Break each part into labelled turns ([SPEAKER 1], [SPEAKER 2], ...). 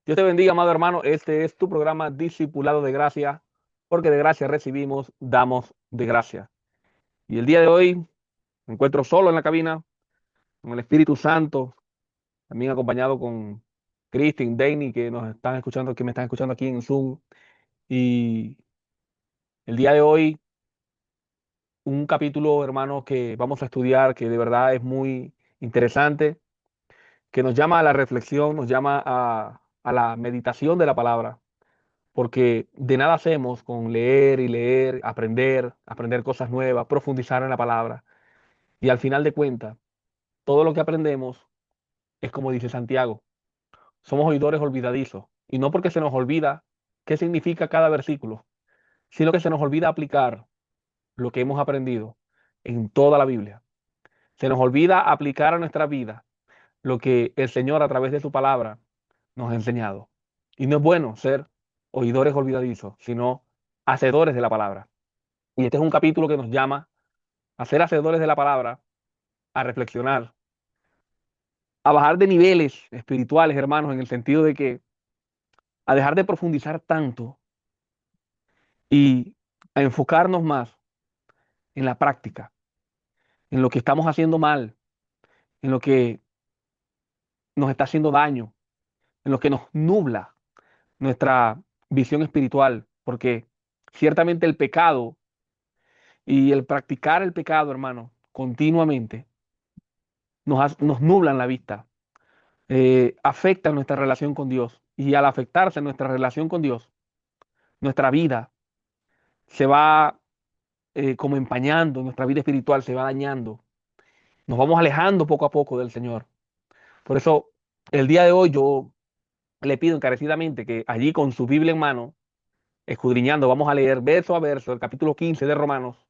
[SPEAKER 1] Dios te bendiga, amado hermano. Este es tu programa Discipulado de Gracia, porque de gracia recibimos, damos de gracia. Y el día de hoy me encuentro solo en la cabina, con el Espíritu Santo, también acompañado con Christine, Danny, que nos están escuchando, que me están escuchando aquí en Zoom. Y el día de hoy, un capítulo, hermano, que vamos a estudiar, que de verdad es muy interesante, que nos llama a la reflexión, nos llama a la meditación de la palabra. Porque de nada hacemos con leer y leer, aprender cosas nuevas, profundizar en la palabra. Y al final de cuentas, todo lo que aprendemos es como dice Santiago, somos oidores olvidadizos. Y no porque se nos olvida qué significa cada versículo, sino que se nos olvida aplicar lo que hemos aprendido en toda la Biblia. Se nos olvida aplicar a nuestra vida lo que el Señor a través de su palabra nos ha enseñado. Y no es bueno ser oidores olvidadizos, sino hacedores de la palabra. Y este es un capítulo que nos llama a ser hacedores de la palabra, a reflexionar, a bajar de niveles espirituales, hermanos, en el sentido de que a dejar de profundizar tanto y a enfocarnos más en la práctica, en lo que estamos haciendo mal, en lo que nos está haciendo daño, en lo que nos nubla nuestra visión espiritual, porque ciertamente el pecado y el practicar el pecado, hermano, continuamente nos nublan la vista, afecta nuestra relación con Dios. Y al afectarse nuestra relación con Dios, nuestra vida se va como empañando, nuestra vida espiritual se va dañando. Nos vamos alejando poco a poco del Señor. Por eso, el día de hoy yo le pido encarecidamente que allí con su Biblia en mano, escudriñando, vamos a leer verso a verso el capítulo 15 de Romanos,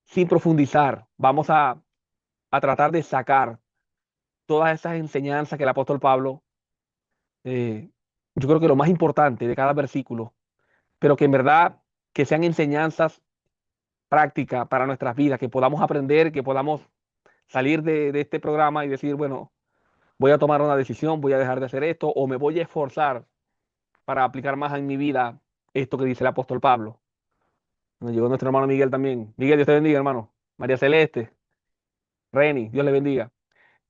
[SPEAKER 1] sin profundizar. Vamos a tratar de sacar todas esas enseñanzas que el apóstol Pablo, eh, yo creo que lo más importante de cada versículo, pero que en verdad que sean enseñanzas prácticas para nuestras vidas, que podamos aprender, que podamos salir de este programa y decir, bueno, voy a tomar una decisión, voy a dejar de hacer esto o me voy a esforzar para aplicar más en mi vida esto que dice el apóstol Pablo. Nos llegó nuestro hermano Miguel también. Miguel, Dios te bendiga, hermano. María Celeste, Reni, Dios le bendiga.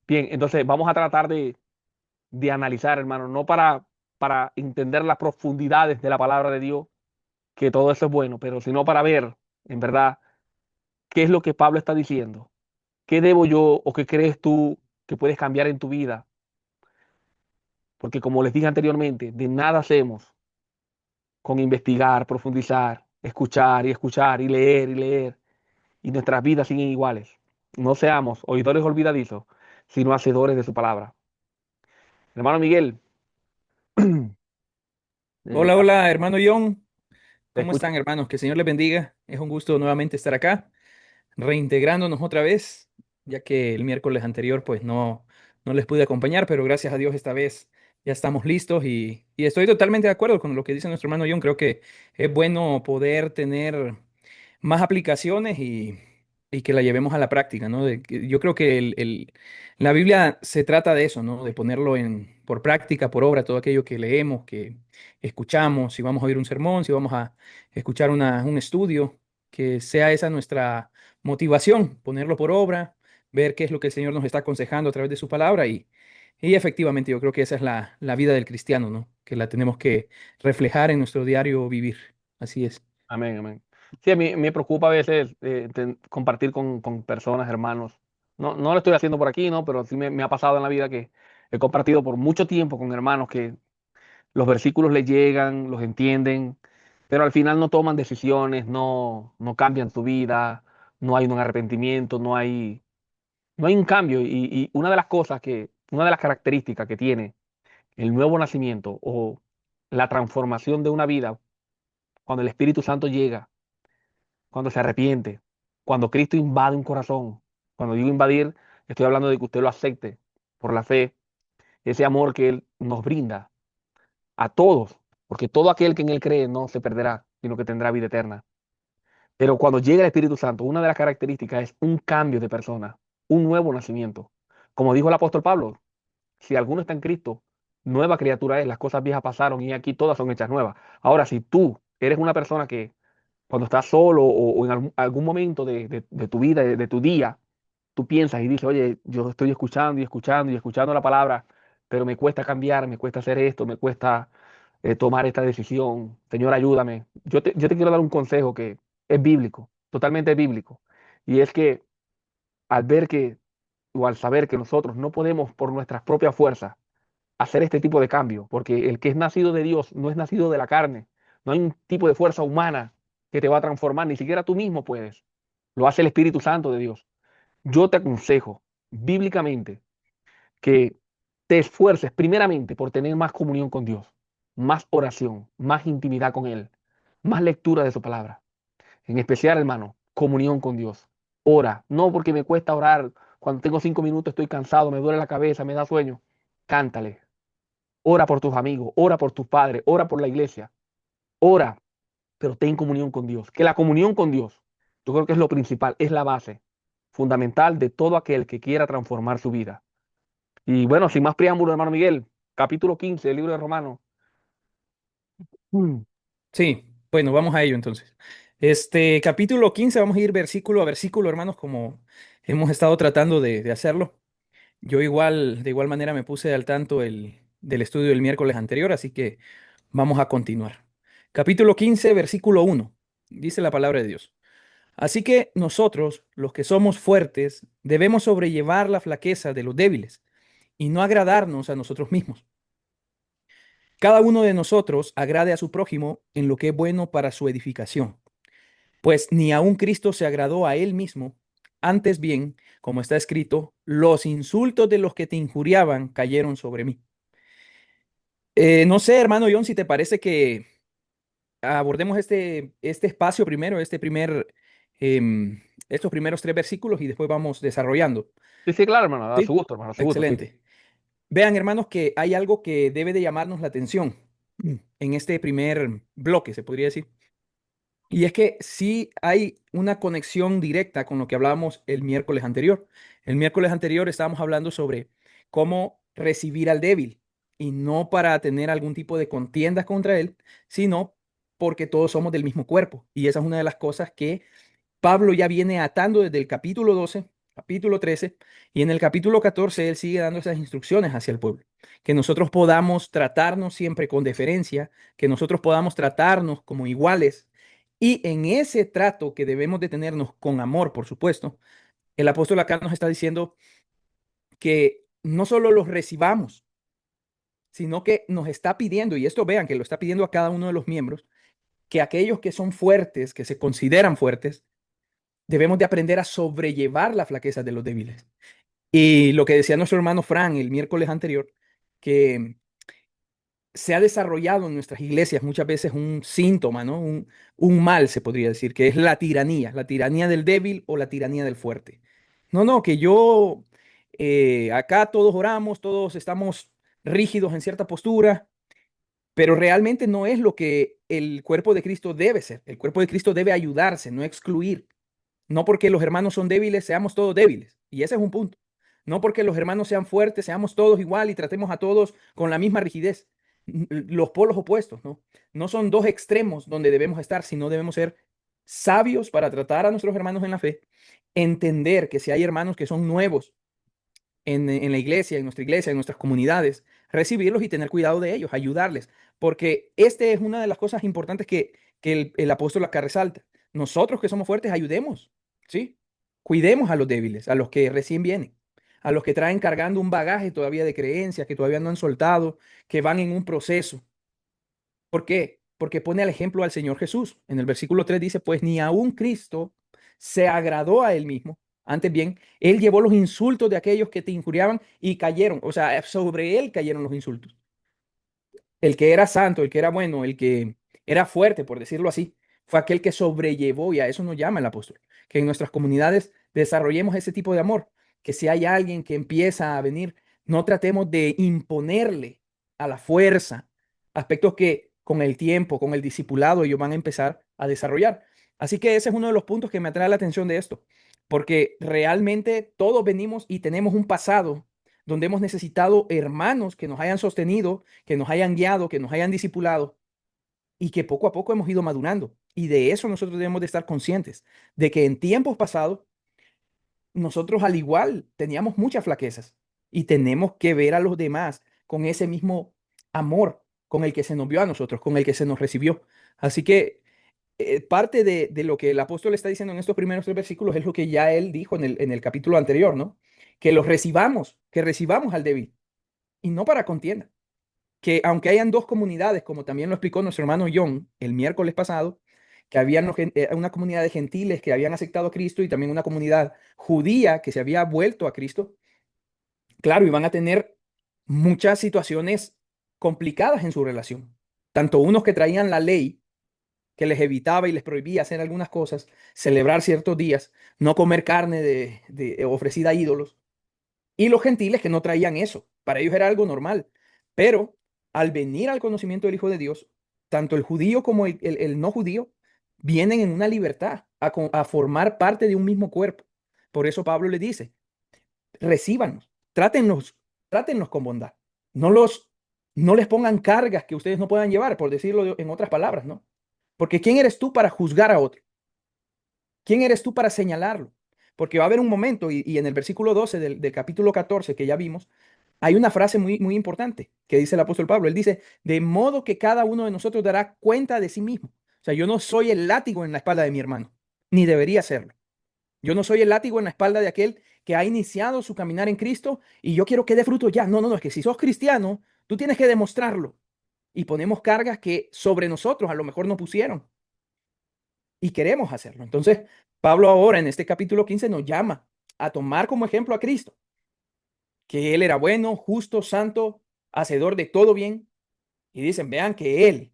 [SPEAKER 1] Bien, entonces vamos a tratar de analizar, hermano, no para entender las profundidades de la palabra de Dios, que todo eso es bueno, pero sino para ver, en verdad, qué es lo que Pablo está diciendo. ¿Qué debo yo o qué crees tú que puedes cambiar en tu vida? Porque como les dije anteriormente, de nada hacemos con investigar, profundizar, escuchar y leer, y nuestras vidas siguen iguales. No seamos oidores olvidadizos, sino hacedores de su palabra. Hermano Miguel,
[SPEAKER 2] Hola,
[SPEAKER 1] te
[SPEAKER 2] hola, hermano John. ¿Cómo
[SPEAKER 1] escucho.
[SPEAKER 2] están, hermanos? Que el Señor les bendiga. Es un gusto nuevamente estar acá, reintegrándonos otra vez, ya que el miércoles anterior pues no les pude acompañar, pero gracias a Dios esta vez ya estamos listos y estoy totalmente de acuerdo con lo que dice nuestro hermano John. Creo que es bueno poder tener más aplicaciones y que la llevemos a la práctica, ¿no? Yo creo que la Biblia se trata de eso, ¿no? De ponerlo por práctica, por obra, todo aquello que leemos, que escuchamos, si vamos a oír un sermón, si vamos a escuchar un estudio, que sea esa nuestra motivación, ponerlo por obra, ver qué es lo que el Señor nos está aconsejando a través de su palabra y efectivamente yo creo que esa es la vida del cristiano, ¿no? Que la tenemos que reflejar en nuestro diario vivir. Así es.
[SPEAKER 1] Amén, amén. Sí, a mí me preocupa a veces compartir con personas, hermanos. No lo estoy haciendo por aquí, ¿no? Pero sí me ha pasado en la vida que he compartido por mucho tiempo con hermanos que los versículos les llegan, los entienden, pero al final no toman decisiones, no cambian su vida, no hay un arrepentimiento, no hay un cambio. Y una de las cosas una de las características que tiene el nuevo nacimiento o la transformación de una vida, cuando el Espíritu Santo llega, cuando se arrepiente, cuando Cristo invade un corazón. Cuando digo invadir, estoy hablando de que usted lo acepte por la fe, ese amor que Él nos brinda a todos, porque todo aquel que en Él cree no se perderá, sino que tendrá vida eterna. Pero cuando llega el Espíritu Santo, una de las características es un cambio de persona, un nuevo nacimiento. Como dijo el apóstol Pablo, si alguno está en Cristo, nueva criatura es, las cosas viejas pasaron y aquí todas son hechas nuevas. Ahora, si tú eres una persona que cuando estás solo o en algún momento de tu vida, de tu día, tú piensas y dices, oye, yo estoy escuchando y escuchando y escuchando la palabra, pero me cuesta cambiar, me cuesta hacer esto, me cuesta tomar esta decisión. Señor, ayúdame. Yo te quiero dar un consejo que es bíblico, totalmente bíblico. Y es que al ver que, o al saber que nosotros no podemos por nuestras propias fuerzas hacer este tipo de cambio, porque el que es nacido de Dios no es nacido de la carne, no hay un tipo de fuerza humana que te va a transformar, ni siquiera tú mismo puedes. Lo hace el Espíritu Santo de Dios. Yo te aconsejo bíblicamente que te esfuerces primeramente por tener más comunión con Dios, más oración, más intimidad con Él, más lectura de su palabra. En especial, hermano, comunión con Dios. Ora, no porque me cuesta orar, cuando tengo 5 minutos estoy cansado, me duele la cabeza, me da sueño. Cántale. Ora por tus amigos, ora por tus padres, ora por la iglesia. Ora, pero ten comunión con Dios. Que la comunión con Dios, yo creo que es lo principal, es la base fundamental de todo aquel que quiera transformar su vida. Y bueno, sin más preámbulo, hermano Miguel, capítulo 15 del libro de Romanos. Mm.
[SPEAKER 2] Sí, bueno, vamos a ello entonces. Este capítulo 15, vamos a ir versículo a versículo, hermanos, como hemos estado tratando de hacerlo. Yo igual, de igual manera me puse al tanto del estudio del miércoles anterior, así que vamos a continuar. Capítulo 15, versículo 1. Dice la palabra de Dios. Así que nosotros, los que somos fuertes, debemos sobrellevar la flaqueza de los débiles y no agradarnos a nosotros mismos. Cada uno de nosotros agrade a su prójimo en lo que es bueno para su edificación. Pues ni aun Cristo se agradó a él mismo. Antes bien, como está escrito, los insultos de los que te injuriaban cayeron sobre mí. No sé, hermano John, si te parece que abordemos este espacio primero, estos primeros tres versículos y después vamos desarrollando.
[SPEAKER 1] Sí, sí, claro, hermano, a su
[SPEAKER 2] ¿Sí?
[SPEAKER 1] gusto, hermano, a su gusto, sí.
[SPEAKER 2] Excelente. Vean, hermanos, que hay algo que debe de llamarnos la atención en este primer bloque, se podría decir. Y es que sí hay una conexión directa con lo que hablábamos el miércoles anterior. El miércoles anterior estábamos hablando sobre cómo recibir al débil y no para tener algún tipo de contiendas contra él, sino porque todos somos del mismo cuerpo. Y esa es una de las cosas que Pablo ya viene atando desde el capítulo 12, capítulo 13, y en el capítulo 14 él sigue dando esas instrucciones hacia el pueblo. Que nosotros podamos tratarnos siempre con deferencia, que nosotros podamos tratarnos como iguales, y en ese trato que debemos de tenernos con amor, por supuesto, el apóstol acá nos está diciendo que no solo los recibamos, sino que nos está pidiendo, y esto vean que lo está pidiendo a cada uno de los miembros, que aquellos que son fuertes, que se consideran fuertes, debemos de aprender a sobrellevar la flaqueza de los débiles. Y lo que decía nuestro hermano Fran el miércoles anterior, que se ha desarrollado en nuestras iglesias muchas veces un síntoma, ¿no? Un mal, se podría decir, que es la tiranía del débil o la tiranía del fuerte. No, no, que yo, acá todos oramos, todos estamos rígidos en cierta postura, pero realmente no es lo que el cuerpo de Cristo debe ser. El cuerpo de Cristo debe ayudarse, no excluir. No porque los hermanos son débiles, seamos todos débiles. Y ese es un punto. No porque los hermanos sean fuertes, seamos todos igual y tratemos a todos con la misma rigidez. Los polos opuestos, ¿no? No son dos extremos donde debemos estar, sino debemos ser sabios para tratar a nuestros hermanos en la fe, entender que si hay hermanos que son nuevos en la iglesia, en nuestra iglesia, en nuestras comunidades, recibirlos y tener cuidado de ellos, ayudarles, porque este es una de las cosas importantes que el apóstol acá resalta. Nosotros que somos fuertes, ayudemos, ¿sí? Cuidemos a los débiles, a los que recién vienen, a los que traen cargando un bagaje todavía de creencias, que todavía no han soltado, que van en un proceso. ¿Por qué? Porque pone al ejemplo al Señor Jesús. En el versículo 3 dice, pues ni aun Cristo se agradó a él mismo. Antes bien, él llevó los insultos de aquellos que te injuriaban y cayeron. O sea, sobre él cayeron los insultos. El que era santo, el que era bueno, el que era fuerte, por decirlo así, fue aquel que sobrellevó, y a eso nos llama el apóstol, que en nuestras comunidades desarrollemos ese tipo de amor, que si hay alguien que empieza a venir, no tratemos de imponerle a la fuerza aspectos que con el tiempo, con el discipulado, ellos van a empezar a desarrollar. Así que ese es uno de los puntos que me atrae la atención de esto, porque realmente todos venimos y tenemos un pasado donde hemos necesitado hermanos que nos hayan sostenido, que nos hayan guiado, que nos hayan discipulado y que poco a poco hemos ido madurando. Y de eso nosotros debemos de estar conscientes, de que en tiempos pasados nosotros al igual teníamos muchas flaquezas y tenemos que ver a los demás con ese mismo amor con el que se nos vio a nosotros, con el que se nos recibió. Así que parte de lo que el apóstol está diciendo en estos primeros tres versículos es lo que ya él dijo en el capítulo anterior, ¿no? Que los recibamos, que recibamos al débil y no para contienda. Que aunque hayan dos comunidades, como también lo explicó nuestro hermano John el miércoles pasado, que había una comunidad de gentiles que habían aceptado a Cristo y también una comunidad judía que se había vuelto a Cristo, claro, iban a tener muchas situaciones complicadas en su relación. Tanto unos que traían la ley que les evitaba y les prohibía hacer algunas cosas, celebrar ciertos días, no comer carne ofrecida a ídolos, y los gentiles que no traían eso. Para ellos era algo normal. Pero al venir al conocimiento del Hijo de Dios, tanto el judío como el no judío vienen en una libertad a formar parte de un mismo cuerpo. Por eso Pablo le dice, recíbanos, trátenlos con bondad. No no les pongan cargas que ustedes no puedan llevar, por decirlo en otras palabras, ¿no? Porque ¿quién eres tú para juzgar a otro? ¿Quién eres tú para señalarlo? Porque va a haber un momento, y en el versículo 12 del capítulo 14 que ya vimos, hay una frase muy, muy importante que dice el apóstol Pablo. Él dice, de modo que cada uno de nosotros dará cuenta de sí mismo. O sea, yo no soy el látigo en la espalda de mi hermano, ni debería serlo. Yo no soy el látigo en la espalda de aquel que ha iniciado su caminar en Cristo y yo quiero que dé fruto ya. No, no, no, es que si sos cristiano, tú tienes que demostrarlo. Y ponemos cargas que sobre nosotros a lo mejor no pusieron y queremos hacerlo. Entonces, Pablo ahora en este capítulo 15 nos llama a tomar como ejemplo a Cristo, que Él era bueno, justo, santo, hacedor de todo bien. Y dicen, vean que Él,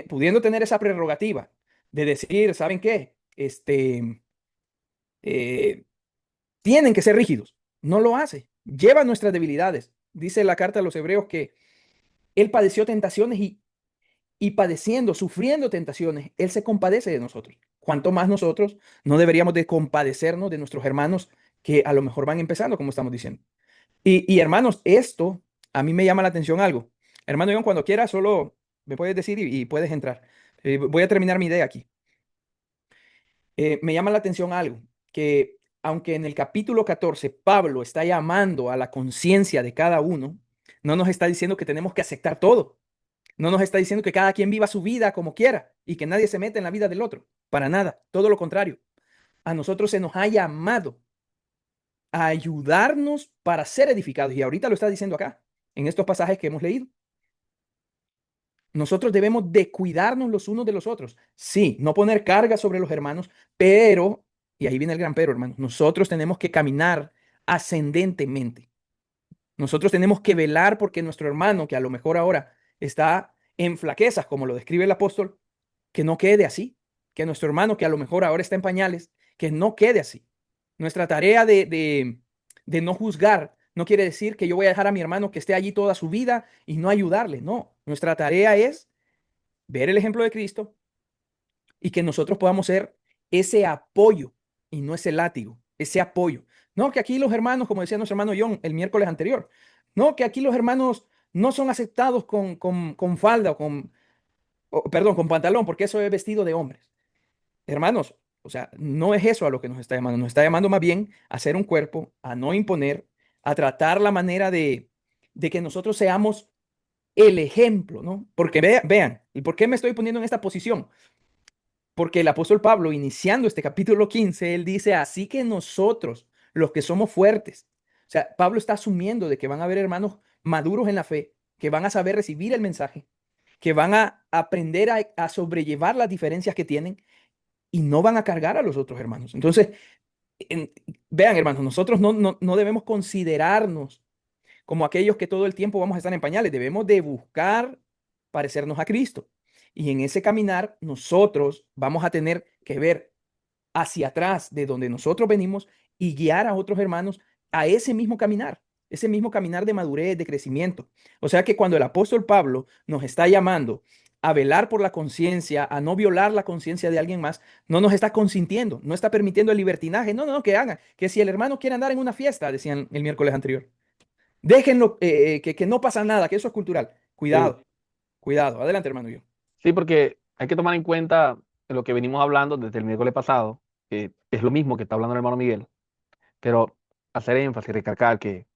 [SPEAKER 2] pudiendo tener esa prerrogativa de decir, ¿saben qué? Eh, tienen que ser rígidos. No lo hace. Lleva nuestras debilidades. Dice la carta a los hebreos que Él padeció tentaciones y padeciendo, sufriendo tentaciones, Él se compadece de nosotros. ¿Cuánto más nosotros no deberíamos de compadecernos de nuestros hermanos que a lo mejor van empezando, como estamos diciendo? Y hermanos, esto a mí me llama la atención algo. Hermano John, cuando quieras, solo me puedes decir y puedes entrar. Voy a terminar mi idea aquí. Me llama la atención algo, que aunque en el capítulo 14 Pablo está llamando a la conciencia de cada uno, no nos está diciendo que tenemos que aceptar todo. No nos está diciendo que cada quien viva su vida como quiera y que nadie se meta en la vida del otro. Para nada, todo lo contrario. A nosotros se nos ha llamado a ayudarnos para ser edificados. Y ahorita lo está diciendo acá, en estos pasajes que hemos leído. Nosotros debemos de cuidarnos los unos de los otros. Sí, no poner carga sobre los hermanos, pero, y ahí viene el gran pero, hermanos, nosotros tenemos que caminar ascendentemente. Nosotros tenemos que velar porque nuestro hermano, que a lo mejor ahora está en flaquezas, como lo describe el apóstol, que no quede así. Que nuestro hermano, que a lo mejor ahora está en pañales, que no quede así. Nuestra tarea de no juzgar no quiere decir que yo voy a dejar a mi hermano que esté allí toda su vida y no ayudarle. No, nuestra tarea es ver el ejemplo de Cristo y que nosotros podamos ser ese apoyo y no ese látigo, ese apoyo. No, que aquí los hermanos, como decía nuestro hermano John el miércoles anterior, no, que aquí los hermanos no son aceptados con falda perdón, con pantalón, porque eso es vestido de hombres. Hermanos, o sea, no es eso a lo que nos está llamando más bien a ser un cuerpo, a no imponer, a tratar la manera de que nosotros seamos el ejemplo, ¿no? Porque vean, ¿y por qué me estoy poniendo en esta posición? Porque el apóstol Pablo, iniciando este capítulo 15, él dice, así que nosotros, los que somos fuertes, o sea, Pablo está asumiendo de que van a haber hermanos maduros en la fe, que van a saber recibir el mensaje, que van a aprender a sobrellevar las diferencias que tienen y no van a cargar a los otros hermanos. Entonces, en- vean, hermanos, nosotros no debemos considerarnos como aquellos que todo el tiempo vamos a estar en pañales. Debemos de buscar parecernos a Cristo. Y en ese caminar, nosotros vamos a tener que ver hacia atrás de donde nosotros venimos y guiar a otros hermanos a ese mismo caminar de madurez, de crecimiento. O sea que cuando el apóstol Pablo nos está llamando a velar por la conciencia, a no violar la conciencia de alguien más, no nos está consintiendo, no está permitiendo el libertinaje. No, no, no, que hagan, que si el hermano quiere andar en una fiesta, decían el miércoles anterior, Déjenlo, que no pasa nada, que eso es cultural.
[SPEAKER 1] Sí,
[SPEAKER 2] Cuidado, cuidado. Adelante, hermano yo.
[SPEAKER 1] sí, porque hay que tomar en cuenta lo que venimos hablando desde el miércoles pasado, que es lo mismo que está hablando el hermano Miguel, pero hacer énfasis, recalcar que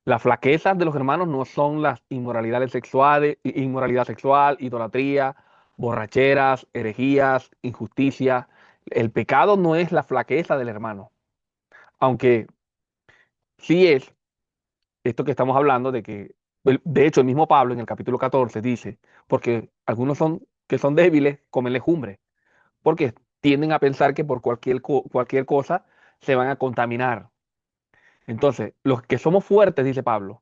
[SPEAKER 1] las flaquezas de los hermanos no son las inmoralidades sexuales, inmoralidad sexual, idolatría, borracheras, herejías, injusticia. El pecado no es la flaqueza del hermano, aunque sí es esto que estamos hablando de que, de hecho, el mismo Pablo en el capítulo 14 dice, porque algunos son que son débiles, comen legumbre, porque tienden a pensar que por cualquier cosa se van a contaminar. Entonces, los que somos fuertes, dice Pablo,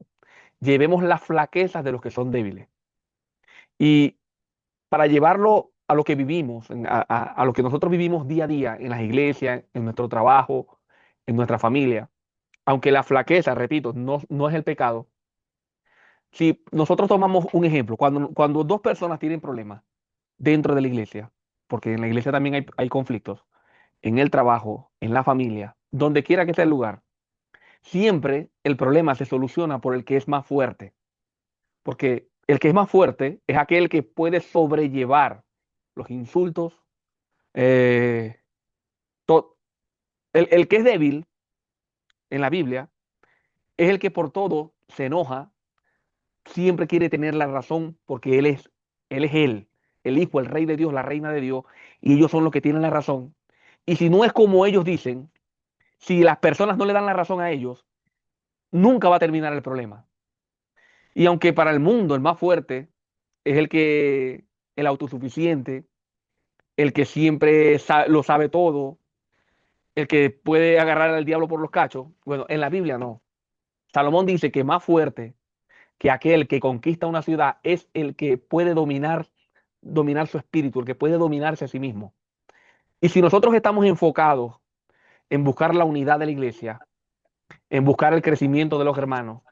[SPEAKER 1] llevemos las flaquezas de los que son débiles. Y para llevarlo a lo que vivimos, a lo que nosotros vivimos día a día en las iglesias, en nuestro trabajo, en nuestra familia, aunque la flaqueza, repito, no es el pecado. Si nosotros tomamos un ejemplo, cuando dos personas tienen problemas dentro de la iglesia, porque en la iglesia también hay conflictos, en el trabajo, en la familia, donde quiera que sea el lugar, siempre el problema se soluciona por el que es más fuerte, porque el que es más fuerte es aquel que puede sobrellevar los insultos, eh, to- el que es débil en la Biblia es el que por todo se enoja, siempre quiere tener la razón porque él es él, el Hijo, el Rey de Dios, la Reina de Dios, y ellos son los que tienen la razón. Y si no es como ellos dicen, si las personas no le dan la razón a ellos, nunca va a terminar el problema. Y aunque para el mundo el más fuerte es el autosuficiente, el que siempre lo sabe todo, el que puede agarrar al diablo por los cachos, bueno, en la Biblia no. Salomón dice que más fuerte que aquel que conquista una ciudad es el que puede dominar su espíritu, el que puede dominarse a sí mismo. Y si nosotros estamos enfocados en buscar la unidad de la iglesia, en buscar el crecimiento de los hermanos,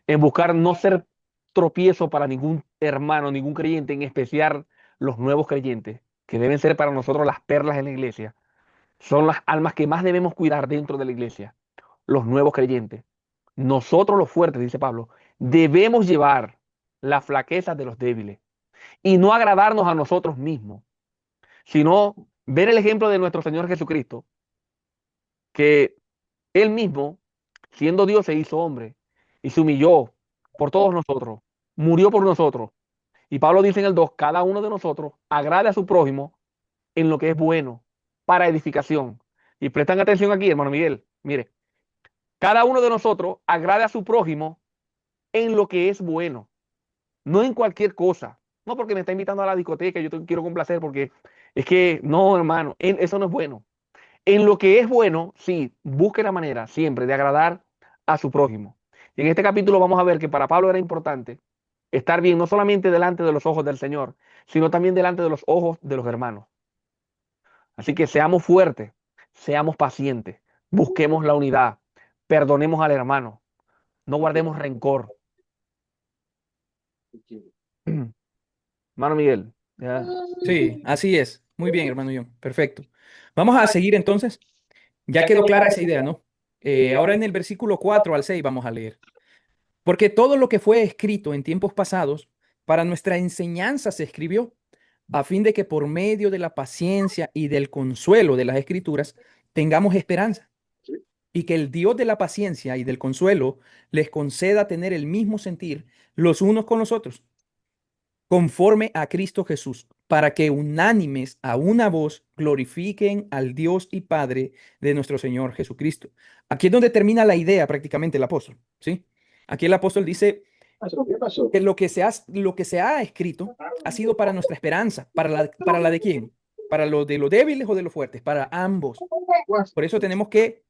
[SPEAKER 1] en buscar no ser tropiezo para ningún hermano, ningún creyente, en especial los nuevos creyentes, que deben ser para nosotros las perlas en la iglesia, son las almas que más debemos cuidar dentro de la iglesia, los nuevos creyentes. Nosotros los fuertes, dice Pablo, debemos llevar las flaquezas de los débiles y no agradarnos a nosotros mismos, sino ver el ejemplo de nuestro Señor Jesucristo, que Él mismo, siendo Dios, se hizo hombre y se humilló por todos nosotros, murió por nosotros. Y Pablo dice en el 2, cada uno de nosotros agrade a su prójimo en lo que es bueno, para edificación. Y prestan atención aquí, hermano Miguel, mire, cada uno de nosotros agrade a su prójimo en lo que es bueno, no en cualquier cosa. No porque me está invitando a la discoteca, yo te quiero complacer porque es que no, hermano, eso no es bueno. En lo que es bueno, sí, busque la manera siempre de agradar a su prójimo. Y en este capítulo vamos a ver que para Pablo era importante estar bien, no solamente delante de los ojos del Señor, sino también delante de los ojos de los hermanos. Así que seamos fuertes, seamos pacientes, busquemos la unidad, perdonemos al hermano, no guardemos rencor. Hermano Miguel, ya.
[SPEAKER 2] Sí, así es. Muy bien, hermano John. Perfecto. Vamos a seguir entonces. Ya quedó clara esa idea, ¿no? Ahora en el versículo 4 al 6 vamos a leer. Porque todo lo que fue escrito en tiempos pasados para nuestra enseñanza se escribió, a fin de que por medio de la paciencia y del consuelo de las escrituras tengamos esperanza, y que el Dios de la paciencia y del consuelo les conceda tener el mismo sentir los unos con los otros, conforme a Cristo Jesús, para que unánimes a una voz glorifiquen al Dios y Padre de nuestro Señor Jesucristo. Aquí es donde termina la idea prácticamente el apóstol, ¿sí? Aquí el apóstol dice que lo que se ha escrito ha sido para nuestra esperanza. ¿Para la de quién? ¿Para lo de los débiles o de los fuertes? Para ambos. Por eso tenemos que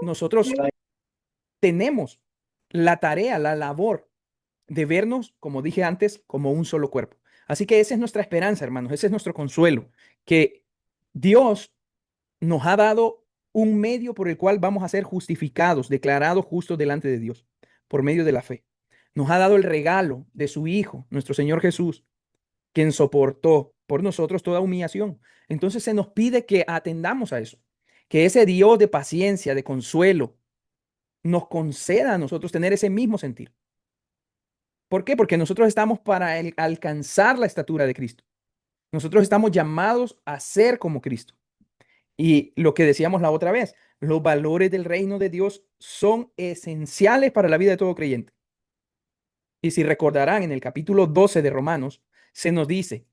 [SPEAKER 2] nosotros tenemos la tarea, la labor de vernos, como dije antes, como un solo cuerpo. Así que esa es nuestra esperanza, hermanos, ese es nuestro consuelo, que Dios nos ha dado un medio por el cual vamos a ser justificados, declarados justos delante de Dios, por medio de la fe. Nos ha dado el regalo de su Hijo, nuestro Señor Jesús, quien soportó por nosotros toda humillación. Entonces se nos pide que atendamos a eso, que ese Dios de paciencia, de consuelo, nos conceda a nosotros tener ese mismo sentir. ¿Por qué? Porque nosotros estamos para alcanzar la estatura de Cristo. Nosotros estamos llamados a ser como Cristo. Y lo que decíamos la otra vez, los valores del reino de Dios son esenciales para la vida de todo creyente. Y si recordarán, en el capítulo 12 de Romanos, se nos dice,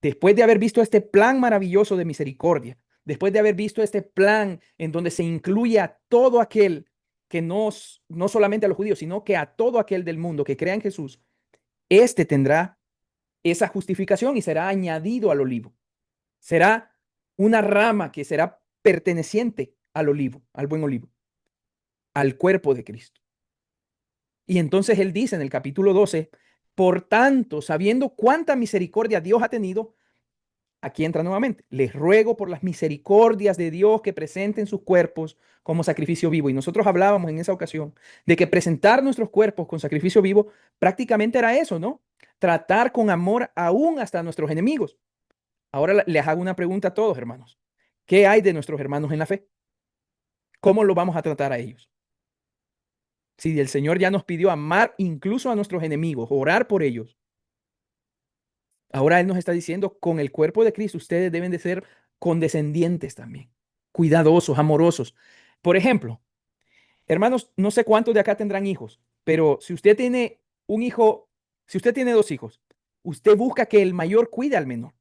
[SPEAKER 2] después de haber visto este plan maravilloso de misericordia, después de haber visto este plan en donde se incluye a todo aquel que no solamente a los judíos, sino que a todo aquel del mundo que crea en Jesús, este tendrá esa justificación y será añadido al olivo. Será una rama que será perteneciente al olivo, al buen olivo, al cuerpo de Cristo. Y entonces él dice en el capítulo 12, por tanto, sabiendo cuánta misericordia Dios ha tenido, aquí entra nuevamente, les ruego por las misericordias de Dios que presenten sus cuerpos como sacrificio vivo. Y nosotros hablábamos en esa ocasión de que presentar nuestros cuerpos con sacrificio vivo prácticamente era eso, ¿no? Tratar con amor aún hasta a nuestros enemigos. Ahora les hago una pregunta a todos, hermanos. ¿Qué hay de nuestros hermanos en la fe? ¿Cómo lo vamos a tratar a ellos? Si el Señor ya nos pidió amar incluso a nuestros enemigos, orar por ellos, ahora Él nos está diciendo, con el cuerpo de Cristo, ustedes deben de ser condescendientes también, cuidadosos, amorosos. Por ejemplo, hermanos, no sé cuántos de acá tendrán hijos, pero si usted tiene un hijo, si usted tiene dos hijos, usted busca que el mayor cuide al menor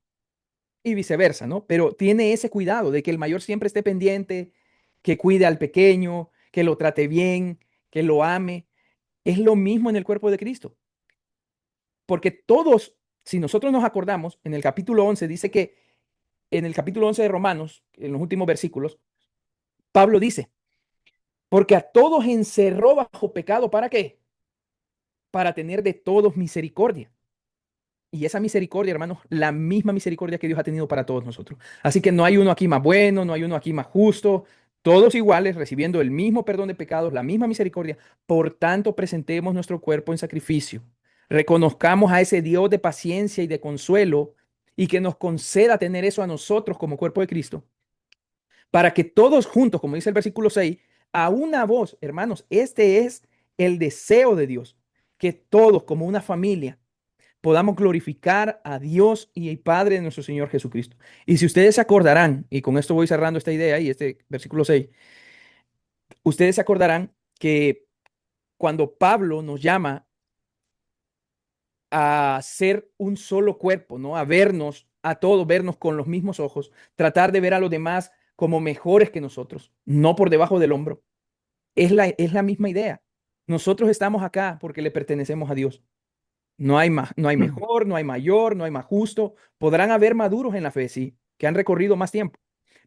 [SPEAKER 2] y viceversa, ¿no? Pero tiene ese cuidado de que el mayor siempre esté pendiente, que cuide al pequeño, que lo trate bien, que lo ame. Es lo mismo en el cuerpo de Cristo. Porque todos, si nosotros nos acordamos, en el capítulo 11 dice que, en el capítulo 11 de Romanos, en los últimos versículos, Pablo dice, porque a todos encerró bajo pecado, ¿para qué? Para tener de todos misericordia. Y esa misericordia, hermanos, la misma misericordia que Dios ha tenido para todos nosotros. Así que no hay uno aquí más bueno, no hay uno aquí más justo, todos iguales, recibiendo el mismo perdón de pecados, la misma misericordia. Por tanto, presentemos nuestro cuerpo en sacrificio. Reconozcamos a ese Dios de paciencia y de consuelo y que nos conceda tener eso a nosotros como cuerpo de Cristo, para que todos juntos, como dice el versículo 6, a una voz, hermanos, este es el deseo de Dios, que todos como una familia podamos glorificar a Dios y el Padre de nuestro Señor Jesucristo. Y si ustedes se acordarán, y con esto voy cerrando esta idea y este versículo 6, ustedes se acordarán que cuando Pablo nos llama a ser un solo cuerpo, ¿no? A vernos, a todos, vernos con los mismos ojos, tratar de ver a los demás como mejores que nosotros, no por debajo del hombro. Es la misma idea. Nosotros estamos acá porque le pertenecemos a Dios. No hay más, no hay mejor, no hay mayor, no hay más justo. Podrán haber maduros en la fe, sí, que han recorrido más tiempo,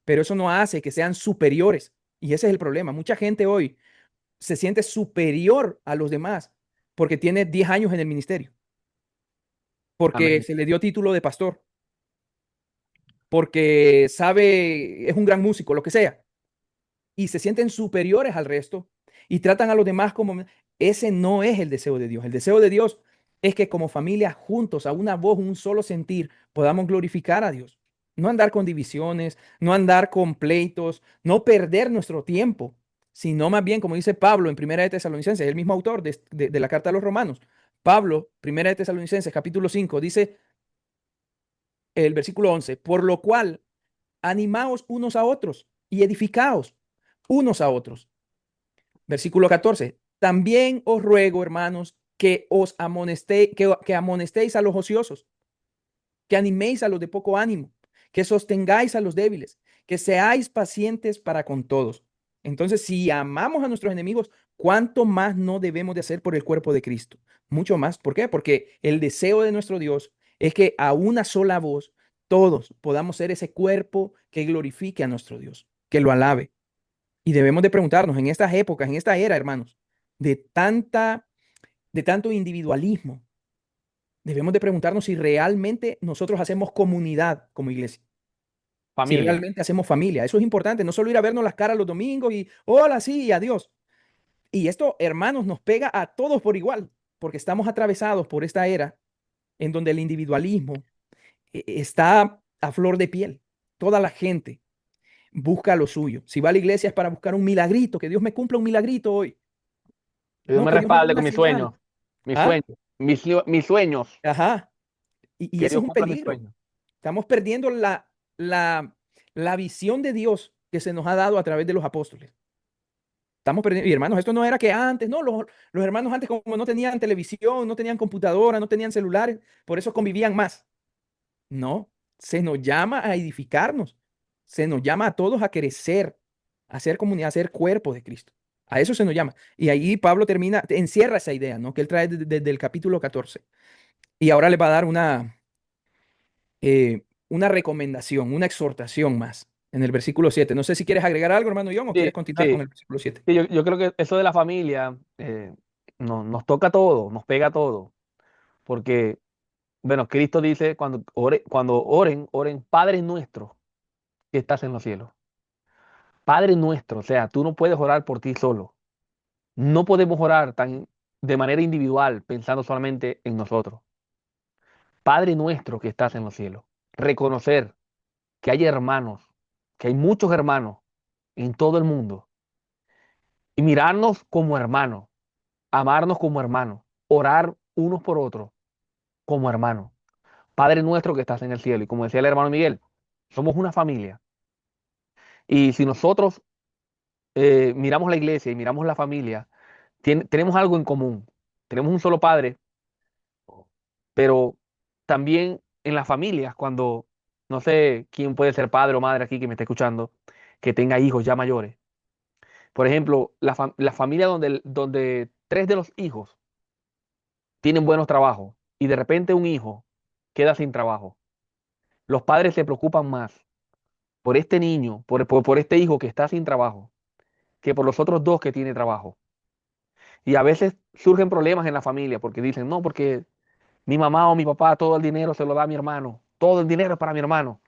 [SPEAKER 2] pero eso no hace que sean superiores. Y ese es el problema. Mucha gente hoy se siente superior a los demás porque tiene 10 años en el ministerio, porque
[SPEAKER 1] Amén.
[SPEAKER 2] se le dio título de pastor, porque sabe, es un gran músico, lo que sea, y se sienten superiores al resto y tratan a los demás como... Ese no es el deseo de Dios. El deseo de Dios es que como familia juntos, a una voz, un solo sentir, podamos glorificar a Dios. No andar con divisiones, no andar con pleitos, no perder nuestro tiempo, sino más bien, como dice Pablo en Primera de Tesalonicenses, el mismo autor de la carta a los Romanos. Pablo, Primera de Tesalonicenses, capítulo 5, dice el versículo 11, por lo cual animaos unos a otros y edificaos unos a otros. Versículo 14. También os ruego, hermanos, que os amonestéis, que amonestéis a los ociosos, que animéis a los de poco ánimo, que sostengáis a los débiles, que seáis pacientes para con todos. Entonces, si amamos a nuestros enemigos, ¿cuánto más no debemos de hacer por el cuerpo de Cristo? Mucho más. ¿Por qué? Porque el deseo de nuestro Dios es que a una sola voz todos podamos ser ese cuerpo que glorifique a nuestro Dios, que lo alabe. Y debemos de preguntarnos en estas épocas, en esta era, hermanos, de tanto individualismo, debemos de preguntarnos si realmente nosotros hacemos comunidad como iglesia, si
[SPEAKER 1] Familia.
[SPEAKER 2] realmente hacemos familia. Eso es importante, no solo ir a vernos las caras los domingos y hola, sí, y adiós. Y esto, hermanos, nos pega a todos por igual, porque estamos atravesados por esta era en donde el individualismo está a flor de piel. Toda la gente busca lo suyo. Si va a la iglesia es para buscar un milagrito, que Dios me cumpla un milagrito hoy.
[SPEAKER 1] Que Dios
[SPEAKER 2] No,
[SPEAKER 1] me
[SPEAKER 2] que Dios me dé
[SPEAKER 1] respalde con
[SPEAKER 2] una
[SPEAKER 1] mis
[SPEAKER 2] señal.
[SPEAKER 1] sueños, mis
[SPEAKER 2] ¿Ah?
[SPEAKER 1] sueños, mis sueños.
[SPEAKER 2] Ajá. Y
[SPEAKER 1] Que
[SPEAKER 2] ese es
[SPEAKER 1] Dios
[SPEAKER 2] un
[SPEAKER 1] cumpla mis
[SPEAKER 2] peligro.
[SPEAKER 1] sueños.
[SPEAKER 2] Estamos perdiendo la, la visión de Dios que se nos ha dado a través de los apóstoles. Estamos perdiendo. Y hermanos, esto no era que antes, no, los hermanos antes como no tenían televisión, no tenían computadora, no tenían celulares, por eso convivían más. No, se nos llama a edificarnos, se nos llama a todos a crecer, a ser comunidad, a ser cuerpo de Cristo. A eso se nos llama. Y ahí Pablo termina, encierra esa idea, ¿no? Que él trae desde el capítulo 14. Y ahora le va a dar una recomendación, una exhortación más en el versículo 7. No sé si quieres agregar algo, hermano John, o quieres
[SPEAKER 1] Sí,
[SPEAKER 2] continuar con
[SPEAKER 1] sí.
[SPEAKER 2] el versículo 7.
[SPEAKER 1] Sí, yo creo que eso de la familia nos toca todo, nos pega todo. Porque, bueno, Cristo dice, cuando oren, oren, Padre nuestro que estás en los cielos. Padre nuestro, o sea, tú no puedes orar por ti solo. No podemos orar de manera individual, pensando solamente en nosotros. Padre nuestro que estás en los cielos. Reconocer que hay hermanos, que hay muchos hermanos en todo el mundo. Y mirarnos como hermanos, amarnos como hermanos, orar unos por otros como hermanos. Padre nuestro que estás en el cielo. Y como decía el hermano Miguel, somos una familia. Y si nosotros miramos la iglesia y miramos la familia, tenemos algo en común. Tenemos un solo padre, pero también en las familias, cuando no sé quién puede ser padre o madre aquí que me esté escuchando, que tenga hijos ya mayores. Por ejemplo, la familia donde tres de los hijos tienen buenos trabajos y de repente un hijo queda sin trabajo. Los padres se preocupan más por este niño, por este hijo que está sin trabajo, que por los otros dos que tiene trabajo. Y a veces surgen problemas en la familia porque dicen, no, porque mi mamá o mi papá todo el dinero se lo da a mi hermano, todo el dinero es para mi hermano.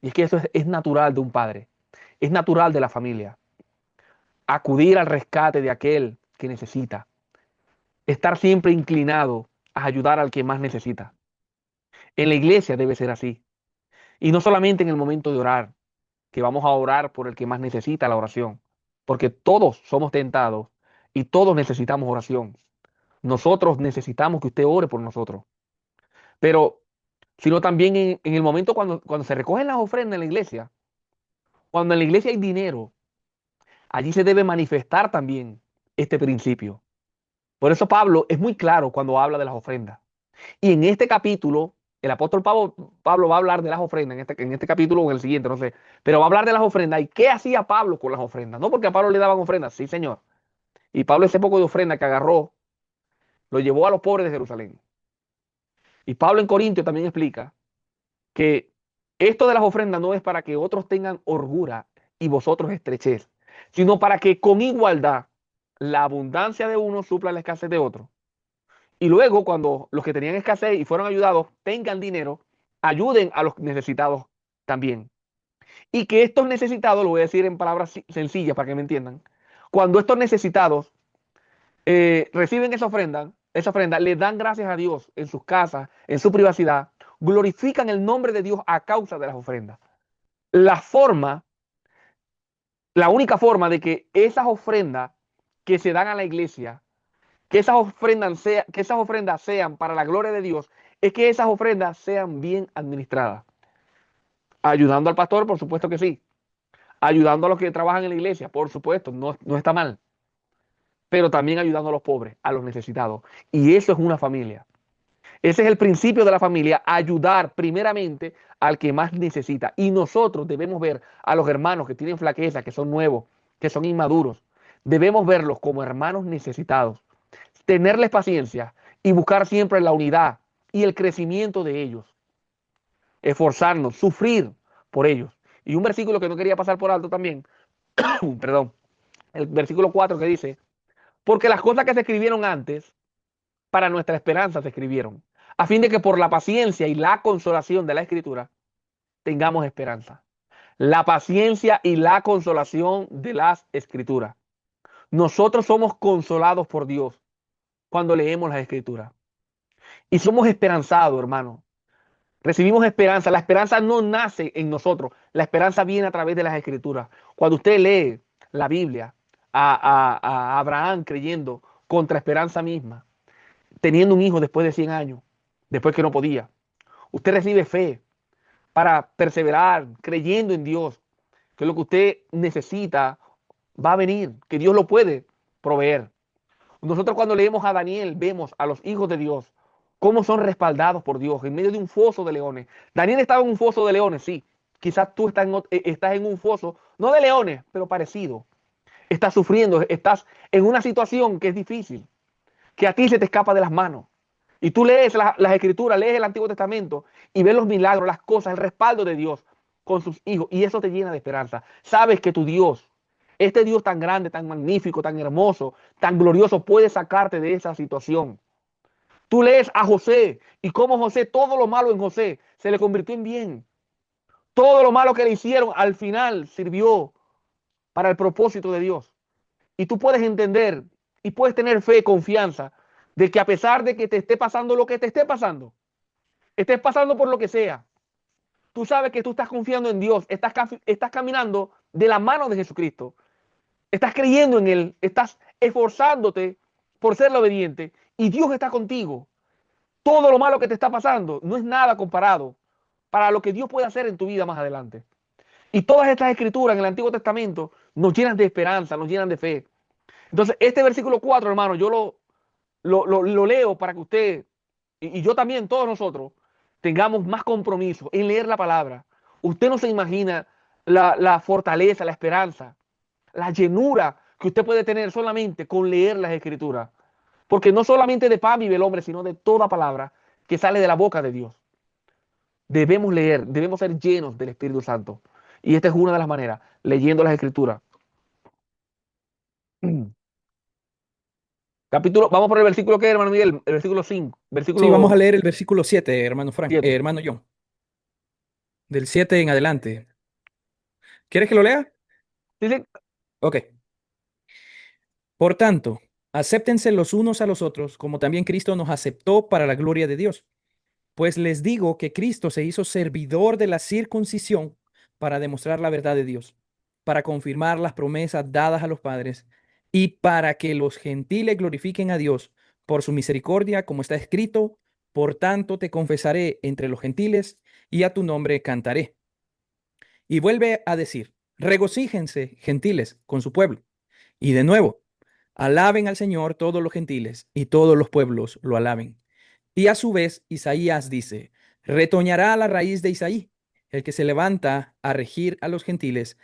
[SPEAKER 1] Y es que eso es natural de un padre, es natural de la familia. Acudir al rescate de aquel que necesita, estar siempre inclinado a ayudar al que más necesita. En la iglesia debe ser así. Y no solamente en el momento de orar, que vamos a orar por el que más necesita la oración, porque todos somos tentados y todos necesitamos oración. Nosotros necesitamos que usted ore por nosotros, pero sino también en el momento cuando se recogen las ofrendas en la iglesia, cuando en la iglesia hay dinero, allí se debe manifestar también este principio. Por eso Pablo es muy claro cuando habla de las ofrendas. Y en este capítulo, el apóstol Pablo va a hablar de las ofrendas, en este capítulo o en el siguiente, no sé, pero va a hablar de las ofrendas y qué hacía Pablo con las ofrendas. No porque a Pablo le daban ofrendas, sí, señor. Y Pablo ese poco de ofrenda que agarró, lo llevó a los pobres de Jerusalén. Y Pablo en Corintio también explica que esto de las ofrendas no es para que otros tengan holgura y vosotros estrechez, sino para que con igualdad la abundancia de uno supla la escasez de otro. Y luego, cuando los que tenían escasez y fueron ayudados tengan dinero, ayuden a los necesitados también. Y que estos necesitados, lo voy a decir en palabras sencillas para que me entiendan, cuando estos necesitados reciben esa ofrenda, le dan gracias a Dios en sus casas, en su privacidad, glorifican el nombre de Dios a causa de las ofrendas. La forma, la única forma de que esas ofrendas que se dan a la iglesia, que esas ofrendas sean para la gloria de Dios, es que esas ofrendas sean bien administradas. Ayudando al pastor, por supuesto que sí. Ayudando a los que trabajan en la iglesia, por supuesto, no está mal. Pero también ayudando a los pobres, a los necesitados. Y eso es una familia. Ese es el principio de la familia, ayudar primeramente al que más necesita. Y nosotros debemos ver a los hermanos que tienen flaqueza, que son nuevos, que son inmaduros. Debemos verlos como hermanos necesitados, tenerles paciencia y buscar siempre la unidad y el crecimiento de ellos. Esforzarnos, sufrir por ellos. Y un versículo que no quería pasar por alto también, perdón, el versículo 4 que dice, porque las cosas que se escribieron antes, para nuestra esperanza se escribieron, a fin de que por la paciencia y la consolación de la escritura tengamos esperanza. La paciencia y la consolación de las escrituras. Nosotros somos consolados por Dios cuando leemos las escrituras. Y somos esperanzados, hermano. Recibimos esperanza. La esperanza no nace en nosotros. La esperanza viene a través de las escrituras. Cuando usted lee la Biblia, a Abraham creyendo contra esperanza misma, teniendo un hijo después de 100 años, después que no podía. Usted recibe fe para perseverar, creyendo en Dios, que lo que usted necesita va a venir, que Dios lo puede proveer. Nosotros cuando leemos a Daniel vemos a los hijos de Dios cómo son respaldados por Dios en medio de un foso de leones. Daniel estaba en un foso de leones, sí. Quizás tú estás en un foso, no de leones, pero parecido. Estás sufriendo, estás en una situación que es difícil, que a ti se te escapa de las manos. Y tú lees las escrituras, lees el Antiguo Testamento y ves los milagros, las cosas, el respaldo de Dios con sus hijos. Y eso te llena de esperanza. Sabes que tu Dios, este Dios tan grande, tan magnífico, tan hermoso, tan glorioso, puede sacarte de esa situación. Tú lees a José y cómo José, todo lo malo en José, se le convirtió en bien. Todo lo malo que le hicieron al final sirvió para el propósito de Dios. Y tú puedes entender y puedes tener fe, confianza, de que a pesar de que te esté pasando lo que te esté pasando, estés pasando por lo que sea, tú sabes que tú estás confiando en Dios, estás caminando de la mano de Jesucristo, estás creyendo en Él, estás esforzándote por ser obediente y Dios está contigo. Todo lo malo que te está pasando no es nada comparado para lo que Dios puede hacer en tu vida más adelante. Y todas estas escrituras en el Antiguo Testamento nos llenan de esperanza, nos llenan de fe. Entonces, este versículo 4, hermano, yo lo leo para que usted y yo también, todos nosotros, tengamos más compromiso en leer la palabra. Usted no se imagina la fortaleza, la esperanza, la llenura que usted puede tener solamente con leer las escrituras. Porque no solamente de pan vive el hombre, sino de toda palabra que sale de la boca de Dios. Debemos leer, debemos ser llenos del Espíritu Santo. Y esta es una de las maneras, leyendo las escrituras. Capítulo, vamos por el versículo que, hermano Miguel, el versículo 5,
[SPEAKER 2] Sí, vamos a
[SPEAKER 1] versículo
[SPEAKER 2] leer el versículo 7, hermano Frank,
[SPEAKER 1] 7.
[SPEAKER 2] hermano John, del 7 en adelante. ¿Quieres que lo lea?
[SPEAKER 1] Dice,
[SPEAKER 2] Ok. Por tanto, acéptense los unos a los otros, como también Cristo nos aceptó para la gloria de Dios. Pues les digo que Cristo se hizo servidor de la circuncisión para demostrar la verdad de Dios, para confirmar las promesas dadas a los padres y para que los gentiles glorifiquen a Dios por su misericordia, como está escrito, por tanto te confesaré entre los gentiles y a tu nombre cantaré. Y vuelve a decir, regocíjense, gentiles, con su pueblo. Y de nuevo, alaben al Señor todos los gentiles y todos los pueblos lo alaben. Y a su vez, Isaías dice, retoñará la raíz de Isaí, el que se levanta a regir a los gentiles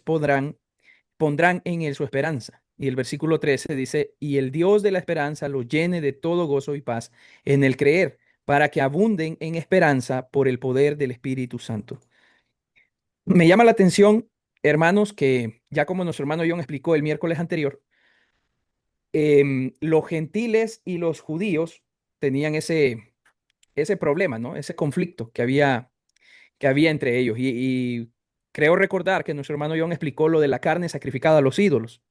[SPEAKER 2] pondrán en él su esperanza. Y el versículo 13 dice, y el Dios de la esperanza lo llene de todo gozo y paz en el creer, para que abunden en esperanza por el poder del Espíritu Santo. Me llama la atención, hermanos, que ya como nuestro hermano John explicó el miércoles anterior, los gentiles y los judíos tenían ese problema, ¿no? Ese conflicto que había entre ellos. Y creo recordar que nuestro hermano John explicó lo de la carne sacrificada a los ídolos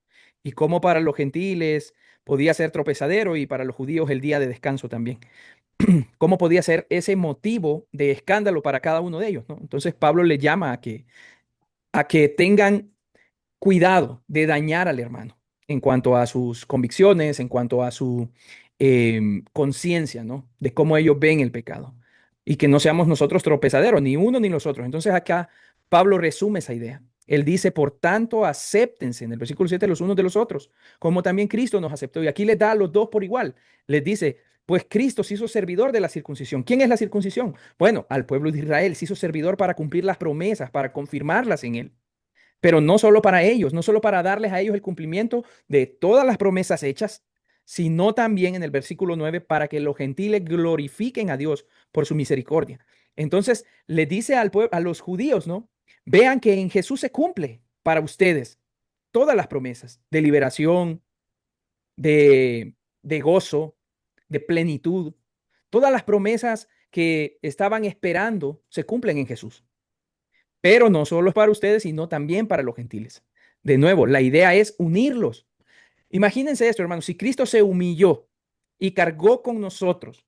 [SPEAKER 2] y cómo para los gentiles podía ser tropezadero y para los judíos el día de descanso también. Cómo podía ser ese motivo de escándalo para cada uno de ellos, ¿no? Entonces Pablo le llama a que tengan cuidado de dañar al hermano en cuanto a sus convicciones, en cuanto a su conciencia, ¿no? De cómo ellos ven el pecado. Y que no seamos nosotros tropezaderos, ni uno ni los otros. Entonces acá Pablo resume esa idea. Él dice, por tanto, acéptense en el versículo 7 los unos de los otros, como también Cristo nos aceptó. Y aquí les da a los dos por igual. Les dice, pues Cristo se hizo servidor de la circuncisión. ¿Quién es la circuncisión? Bueno, al pueblo de Israel se hizo servidor para cumplir las promesas, para confirmarlas en él. Pero no solo para ellos, no solo para darles a ellos el cumplimiento de todas las promesas hechas, sino también en el versículo 9 para que los gentiles glorifiquen a Dios por su misericordia. Entonces le dice al pueblo, a los judíos, ¿no? Vean que en Jesús se cumple para ustedes todas las promesas de liberación, de gozo, de plenitud. Todas las promesas que estaban esperando se cumplen en Jesús. Pero no solo para ustedes, sino también para los gentiles. De nuevo, la idea es unirlos. Imagínense esto, hermanos, si Cristo se humilló y cargó con nosotros,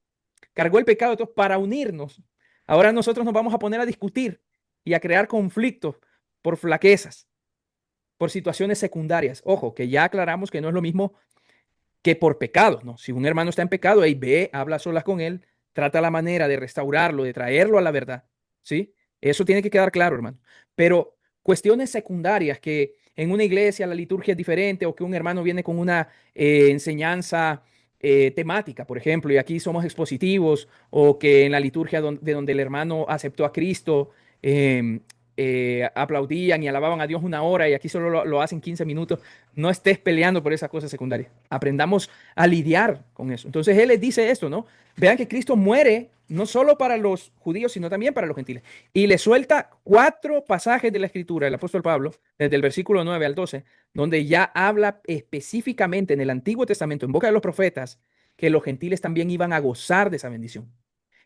[SPEAKER 2] cargó el pecado de todos para unirnos, ahora nosotros nos vamos a poner a discutir y a crear conflictos por flaquezas, por situaciones secundarias. Ojo, que ya aclaramos que no es lo mismo que por pecado, ¿no? Si un hermano está en pecado, ahí ve, habla a solas con él, trata la manera de restaurarlo, de traerlo a la verdad, ¿sí? Eso tiene que quedar claro, hermano. Pero cuestiones secundarias que en una iglesia la liturgia es diferente o que un hermano viene con una enseñanza temática, por ejemplo, y aquí somos expositivos, o que en la liturgia de donde el hermano aceptó a Cristo, eh, aplaudían y alababan a Dios una hora y aquí solo lo hacen 15 minutos. No estés peleando por esas cosas secundarias. Aprendamos a lidiar con eso. Entonces él les dice esto, ¿no? Vean que Cristo muere no solo para los judíos, sino también para los gentiles. Y le suelta 4 pasajes de la escritura, el apóstol Pablo, desde el versículo 9 al 12, donde ya habla específicamente en el Antiguo Testamento, en boca de los profetas, que los gentiles también iban a gozar de esa bendición,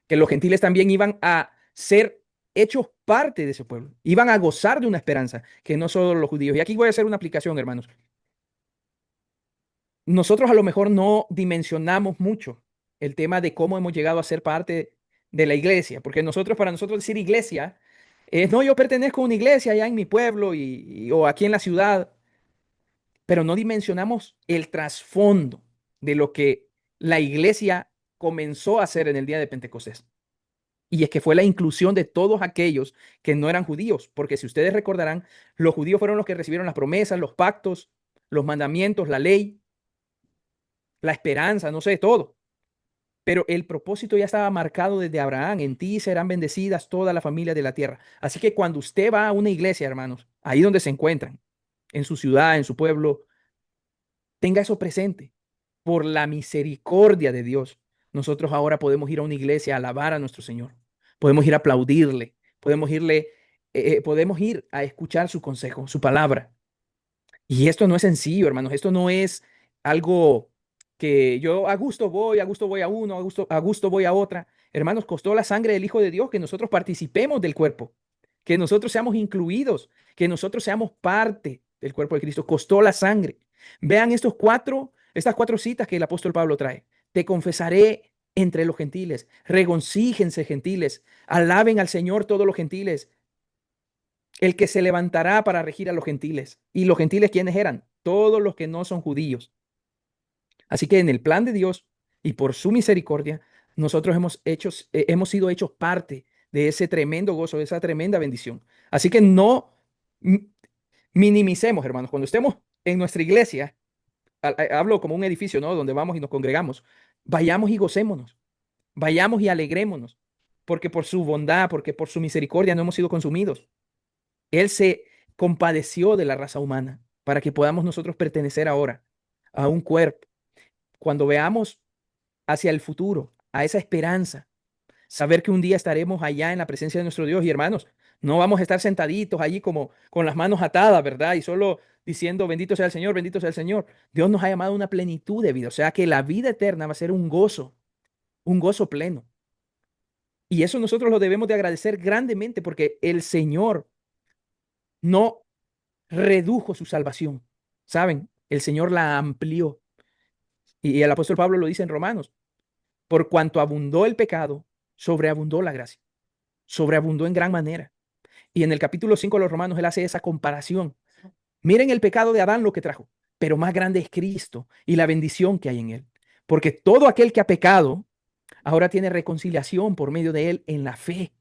[SPEAKER 2] que los gentiles también iban a ser hechos parte de ese pueblo, iban a gozar de una esperanza, que no solo los judíos. Y aquí voy a hacer una aplicación, hermanos. Nosotros a lo mejor no dimensionamos mucho el tema de cómo hemos llegado a ser parte de la iglesia, porque para nosotros decir iglesia es, no, yo pertenezco a una iglesia allá en mi pueblo o aquí en la ciudad, pero no dimensionamos el trasfondo de lo que la iglesia comenzó a hacer en el día de Pentecostés. Y es que fue la inclusión de todos aquellos que no eran judíos, porque si ustedes recordarán, los judíos fueron los que recibieron las promesas, los pactos, los mandamientos, la ley, la esperanza, no sé, todo. Pero el propósito ya estaba marcado desde Abraham. En ti serán bendecidas toda la familia de la tierra. Así que cuando usted va a una iglesia, hermanos, ahí donde se encuentran, en su ciudad, en su pueblo, tenga eso presente. Por la misericordia de Dios, nosotros ahora podemos ir a una iglesia a alabar a nuestro Señor. Podemos ir a aplaudirle. Podemos ir a escuchar su consejo, su palabra. Y esto no es sencillo, hermanos. Esto no es algo que yo a gusto voy a uno, a gusto voy a otra. Hermanos, costó la sangre del Hijo de Dios que nosotros participemos del cuerpo, que nosotros seamos incluidos, que nosotros seamos parte del cuerpo de Cristo. Costó la sangre. Vean estas 4 citas que el apóstol Pablo trae. Te confesaré entre los gentiles. Regocíjense, gentiles. Alaben al Señor todos los gentiles, el que se levantará para regir a los gentiles. ¿Y los gentiles quiénes eran? Todos los que no son judíos. Así que en el plan de Dios y por su misericordia, nosotros hemos sido hechos parte de ese tremendo gozo, de esa tremenda bendición. Así que no minimicemos, hermanos, cuando estemos en nuestra iglesia, hablo como un edificio, ¿no? Donde vamos y nos congregamos, vayamos y gocémonos, vayamos y alegrémonos, porque por su bondad, porque por su misericordia no hemos sido consumidos. Él se compadeció de la raza humana para que podamos nosotros pertenecer ahora a un cuerpo. Cuando veamos hacia el futuro, a esa esperanza, saber que un día estaremos allá en la presencia de nuestro Dios y hermanos, no vamos a estar sentaditos allí como con las manos atadas, ¿verdad? Y solo diciendo, bendito sea el Señor, bendito sea el Señor. Dios nos ha llamado a una plenitud de vida, o sea que la vida eterna va a ser un gozo pleno. Y eso nosotros lo debemos de agradecer grandemente porque el Señor no redujo su salvación. ¿Saben? El Señor la amplió. Y el apóstol Pablo lo dice en Romanos. Por cuanto abundó el pecado, sobreabundó la gracia. Sobreabundó en gran manera. Y en el capítulo 5 de los Romanos, él hace esa comparación. Miren el pecado de Adán lo que trajo, pero más grande es Cristo y la bendición que hay en él. Porque todo aquel que ha pecado, ahora tiene reconciliación por medio de él en la fe.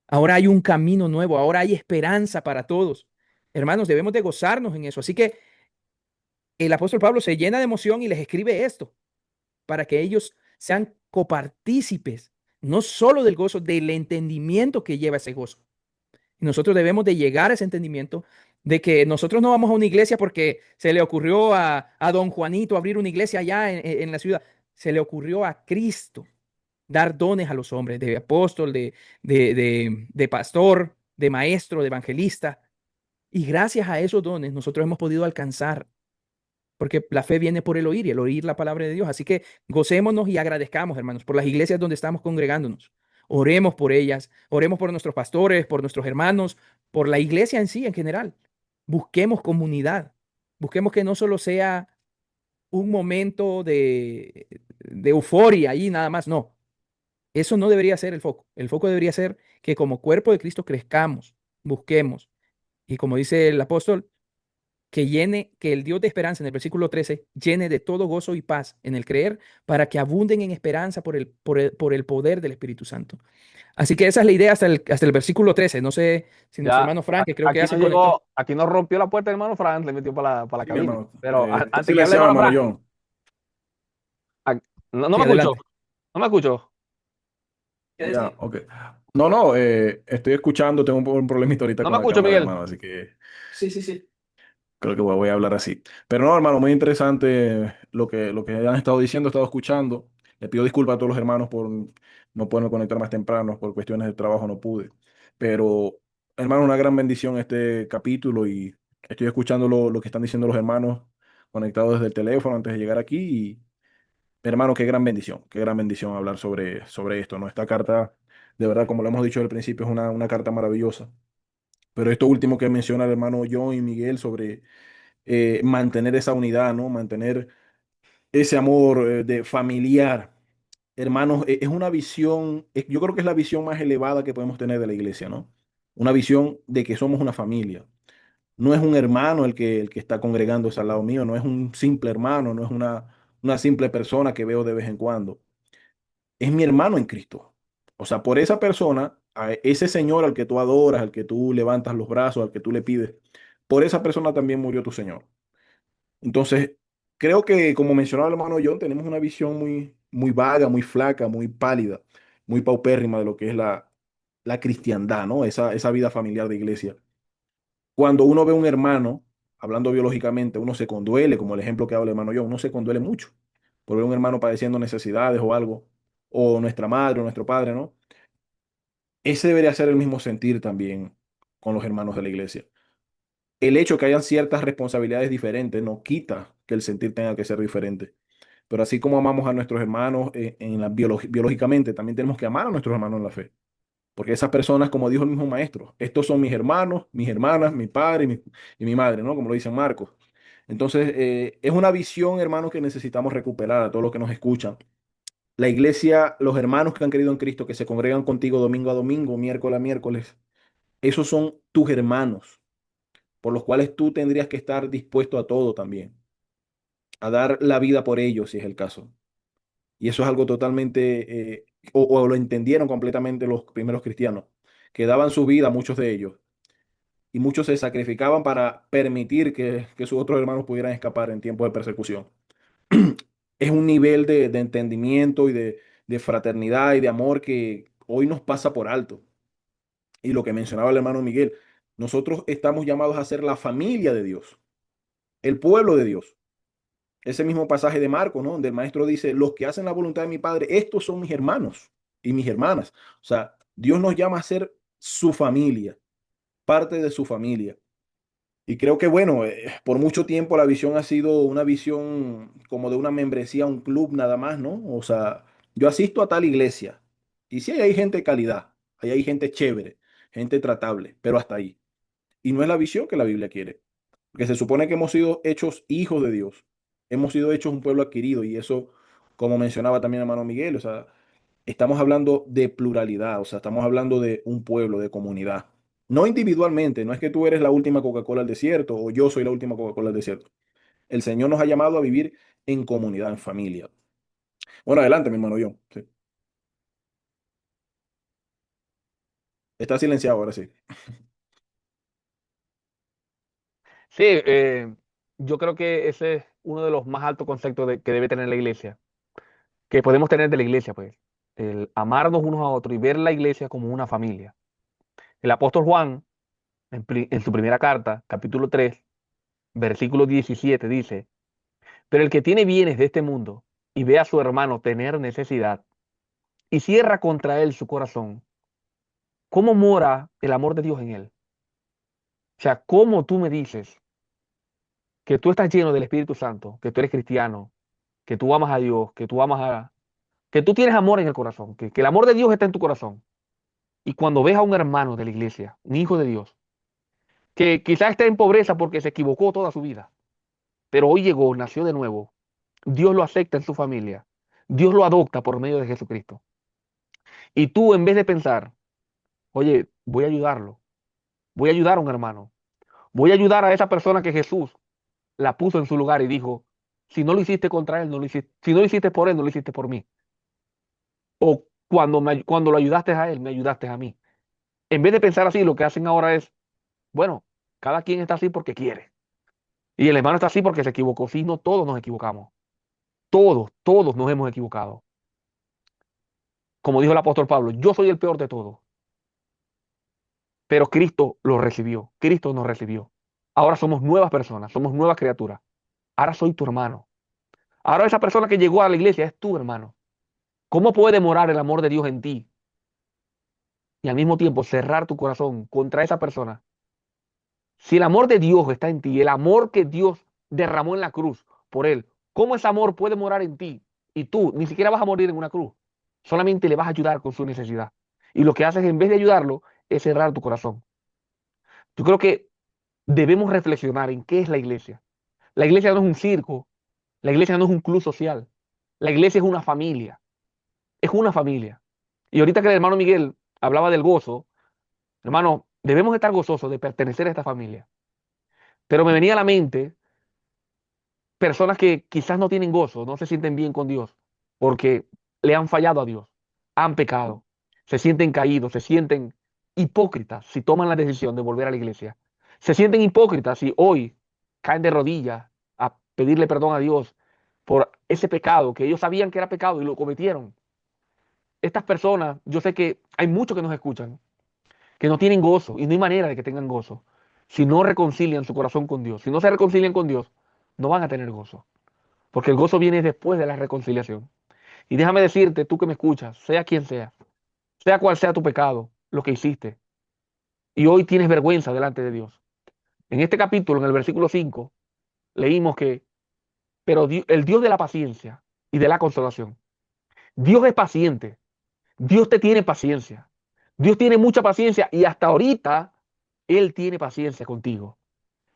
[SPEAKER 2] Ahora hay un camino nuevo, ahora hay esperanza para todos. Hermanos, debemos de gozarnos en eso. Así que el apóstol Pablo se llena de emoción y les escribe esto para que ellos sean copartícipes, no solo del gozo, del entendimiento que lleva ese gozo. Y nosotros debemos de llegar a ese entendimiento de que nosotros no vamos a una iglesia porque se le ocurrió a don Juanito abrir una iglesia allá en la ciudad. Se le ocurrió a Cristo dar dones a los hombres, de apóstol, de pastor, de maestro, de evangelista. Y gracias a esos dones nosotros hemos podido alcanzar, porque la fe viene por el oír y el oír la palabra de Dios. Así que gocémonos y agradezcamos, hermanos, por las iglesias donde estamos congregándonos. Oremos por ellas, oremos por nuestros pastores, por nuestros hermanos, por la iglesia en sí, en general. Busquemos comunidad. Busquemos que no solo sea un momento de euforia y nada más, no. Eso no debería ser el foco. El foco debería ser que como cuerpo de Cristo crezcamos, busquemos. Y como dice el apóstol, que el Dios de esperanza en el versículo 13 llene de todo gozo y paz en el creer para que abunden en esperanza por el poder del Espíritu Santo. Así que esa es la idea hasta el versículo 13. No sé si nuestro
[SPEAKER 1] Ya
[SPEAKER 2] hermano Frank, que creo que ya
[SPEAKER 1] aquí
[SPEAKER 2] se
[SPEAKER 1] nos
[SPEAKER 2] conectó.
[SPEAKER 1] llegó, aquí nos rompió la puerta el hermano Frank, le metió para la
[SPEAKER 3] Sí,
[SPEAKER 1] cabina.
[SPEAKER 3] hermano.
[SPEAKER 1] Pero
[SPEAKER 3] Está
[SPEAKER 1] antes que hable
[SPEAKER 3] silenciado,
[SPEAKER 1] hermano
[SPEAKER 3] hermano
[SPEAKER 1] Frank,
[SPEAKER 3] John.
[SPEAKER 1] no
[SPEAKER 2] Sí,
[SPEAKER 1] me escuchó,
[SPEAKER 2] adelante.
[SPEAKER 1] no me escuchó.
[SPEAKER 2] ¿Qué
[SPEAKER 3] Ya,
[SPEAKER 2] decía?
[SPEAKER 3] ok. No, no, estoy escuchando, tengo un problemita ahorita
[SPEAKER 1] No
[SPEAKER 3] con
[SPEAKER 1] me
[SPEAKER 3] la
[SPEAKER 1] escuchó,
[SPEAKER 3] cámara,
[SPEAKER 1] Miguel.
[SPEAKER 3] hermano, así que
[SPEAKER 2] Sí, sí, sí.
[SPEAKER 3] creo que voy a hablar así. Pero no, hermano, muy interesante lo que han estado diciendo, he estado escuchando. Le pido disculpas a todos los hermanos por no poder conectar más temprano, por cuestiones de trabajo no pude. Pero, hermano, una gran bendición este capítulo y estoy escuchando lo que están diciendo los hermanos conectados desde el teléfono antes de llegar aquí. Y, hermano, qué gran bendición hablar sobre esto, ¿no? Esta carta, de verdad, como lo hemos dicho al principio, es una carta maravillosa. Pero esto último que menciona el hermano John y Miguel sobre mantener esa unidad, ¿no? Mantener ese amor de familiar. Hermanos, es una visión, yo creo que es la visión más elevada que podemos tener de la iglesia, ¿no? Una visión de que somos una familia. No es un hermano el que está congregándose al lado mío, no es un simple hermano, no es una simple persona que veo de vez en cuando. Es mi hermano en Cristo. O sea, por esa persona, a ese Señor al que tú adoras, al que tú levantas los brazos, al que tú le pides, por esa persona también murió tu Señor. Entonces, creo que, como mencionaba el hermano John, tenemos una visión muy, muy vaga, muy flaca, muy pálida, muy paupérrima de lo que es la cristiandad, ¿no? Esa vida familiar de iglesia. Cuando uno ve un hermano, hablando biológicamente, uno se conduele, como el ejemplo que habla el hermano John, uno se conduele mucho por ver un hermano padeciendo necesidades o algo, o nuestra madre o nuestro padre, ¿no? Ese debería ser el mismo sentir también con los hermanos de la iglesia. El hecho de que hayan ciertas responsabilidades diferentes no quita que el sentir tenga que ser diferente. Pero así como amamos a nuestros hermanos biológicamente, también tenemos que amar a nuestros hermanos en la fe. Porque esas personas, como dijo el mismo maestro, estos son mis hermanos, mis hermanas, mi padre y mi madre, ¿no? Como lo dice Marcos. Entonces, es una visión, hermanos, que necesitamos recuperar a todos los que nos escuchan. La iglesia, los hermanos que han creído en Cristo, que se congregan contigo domingo a domingo, miércoles a miércoles, esos son tus hermanos, por los cuales tú tendrías que estar dispuesto a todo también, a dar la vida por ellos, si es el caso. Y eso es algo totalmente, o lo entendieron completamente los primeros cristianos, que daban su vida, muchos de ellos, y muchos se sacrificaban para permitir que sus otros hermanos pudieran escapar en tiempos de persecución. Es un nivel de entendimiento y de fraternidad y de amor que hoy nos pasa por alto. Y lo que mencionaba el hermano Miguel, nosotros estamos llamados a ser la familia de Dios, el pueblo de Dios. Ese mismo pasaje de Marcos, ¿no? Donde el maestro dice, los que hacen la voluntad de mi Padre, estos son mis hermanos y mis hermanas. O sea, Dios nos llama a ser su familia, parte de su familia. Y creo que, bueno, por mucho tiempo la visión ha sido una visión como de una membresía, un club nada más, ¿no? O sea, yo asisto a tal iglesia y sí, ahí hay gente de calidad, ahí hay gente chévere, gente tratable, pero hasta ahí. Y no es la visión que la Biblia quiere. Porque se supone que hemos sido hechos hijos de Dios. Hemos sido hechos un pueblo adquirido y eso, como mencionaba también hermano Miguel, o sea, estamos hablando de pluralidad, o sea, estamos hablando de un pueblo, de comunidad. No individualmente, no es que tú eres la última Coca-Cola del desierto o yo soy la última Coca-Cola del desierto. El Señor nos ha llamado a vivir en comunidad, en familia. Bueno, adelante, mi hermano John. Sí. Está silenciado ahora sí.
[SPEAKER 1] Sí, yo creo que ese es uno de los más altos conceptos que debe tener la iglesia, que podemos tener de la iglesia, pues, el amarnos unos a otros y ver la iglesia como una familia. El apóstol Juan, en su primera carta, capítulo 3, versículo 17, dice, pero el que tiene bienes de este mundo y ve a su hermano tener necesidad y cierra contra él su corazón, ¿cómo mora el amor de Dios en él? O sea, ¿cómo tú me dices que tú estás lleno del Espíritu Santo, que tú eres cristiano, que tú amas a Dios, que tú tienes amor en el corazón, que el amor de Dios está en tu corazón? Y cuando ves a un hermano de la iglesia, un hijo de Dios, que quizás esté en pobreza porque se equivocó toda su vida, pero hoy llegó, nació de nuevo, Dios lo acepta en su familia, Dios lo adopta por medio de Jesucristo. Y tú, en vez de pensar, oye, voy a ayudarlo, voy a ayudar a un hermano, Voy a ayudar a esa persona que Jesús la puso en su lugar y dijo, si no lo hiciste contra él, no lo hiciste, si no lo hiciste por él, no lo hiciste por mí. O cuando lo ayudaste a él, me ayudaste a mí. En vez de pensar así, lo que hacen ahora es, bueno, cada quien está así porque quiere. Y el hermano está así porque se equivocó. Sí, no todos nos equivocamos. Todos nos hemos equivocado. Como dijo el apóstol Pablo, yo soy el peor de todos. Pero Cristo lo recibió. Cristo nos recibió. Ahora somos nuevas personas, somos nuevas criaturas. Ahora soy tu hermano. Ahora esa persona que llegó a la iglesia es tu hermano. ¿Cómo puede morar el amor de Dios en ti y al mismo tiempo cerrar tu corazón contra esa persona? Si el amor de Dios está en ti, el amor que Dios derramó en la cruz por él, ¿cómo ese amor puede morar en ti? Y tú ni siquiera vas a morir en una cruz, solamente le vas a ayudar con su necesidad. Y lo que haces en vez de ayudarlo es cerrar tu corazón. Yo creo que debemos reflexionar en qué es la iglesia. La iglesia no es un circo, la iglesia no es un club social, la iglesia es una familia, es una familia. Y ahorita que el hermano Miguel hablaba del gozo, hermano, debemos estar gozosos de pertenecer a esta familia. Pero me venía a la mente personas que quizás no tienen gozo, no se sienten bien con Dios, porque le han fallado a Dios, han pecado, se sienten caídos, se sienten hipócritas si toman la decisión de volver a la iglesia. Se sienten hipócritas si hoy caen de rodillas a pedirle perdón a Dios por ese pecado que ellos sabían que era pecado y lo cometieron. Estas personas, yo sé que hay muchos que nos escuchan, que no tienen gozo y no hay manera de que tengan gozo. Si no reconcilian su corazón con Dios, si no se reconcilian con Dios, no van a tener gozo. Porque el gozo viene después de la reconciliación. Y déjame decirte, tú que me escuchas, sea quien sea cual sea tu pecado, lo que hiciste, y hoy tienes vergüenza delante de Dios. En este capítulo, en el versículo 5, leímos que, pero el Dios de la paciencia y de la consolación, Dios es paciente, Dios te tiene paciencia, Dios tiene mucha paciencia y hasta ahorita Él tiene paciencia contigo.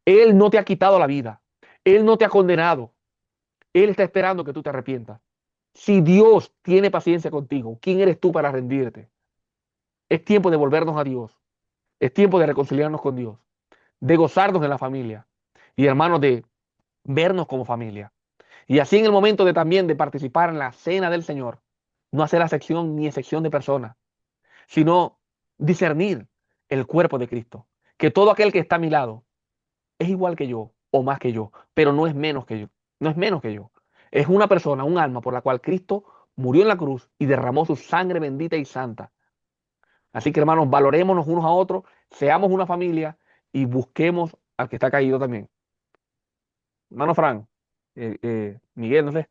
[SPEAKER 1] Él no te ha quitado la vida, Él no te ha condenado, Él está esperando que tú te arrepientas. Si Dios tiene paciencia contigo, ¿quién eres tú para rendirte? Es tiempo de volvernos a Dios. Es tiempo de reconciliarnos con Dios, de gozarnos en la familia y hermanos, de vernos como familia. Y así en el momento de también de participar en la cena del Señor, no hacer acepción ni excepción de personas, sino discernir el cuerpo de Cristo. Que todo aquel que está a mi lado es igual que yo o más que yo, pero no es menos que yo. No es menos que yo. Es una persona, un alma por la cual Cristo murió en la cruz y derramó su sangre bendita y santa. Así que hermanos, valorémonos unos a otros, seamos una familia y busquemos al que está caído también. Hermano Fran, Miguel, no sé.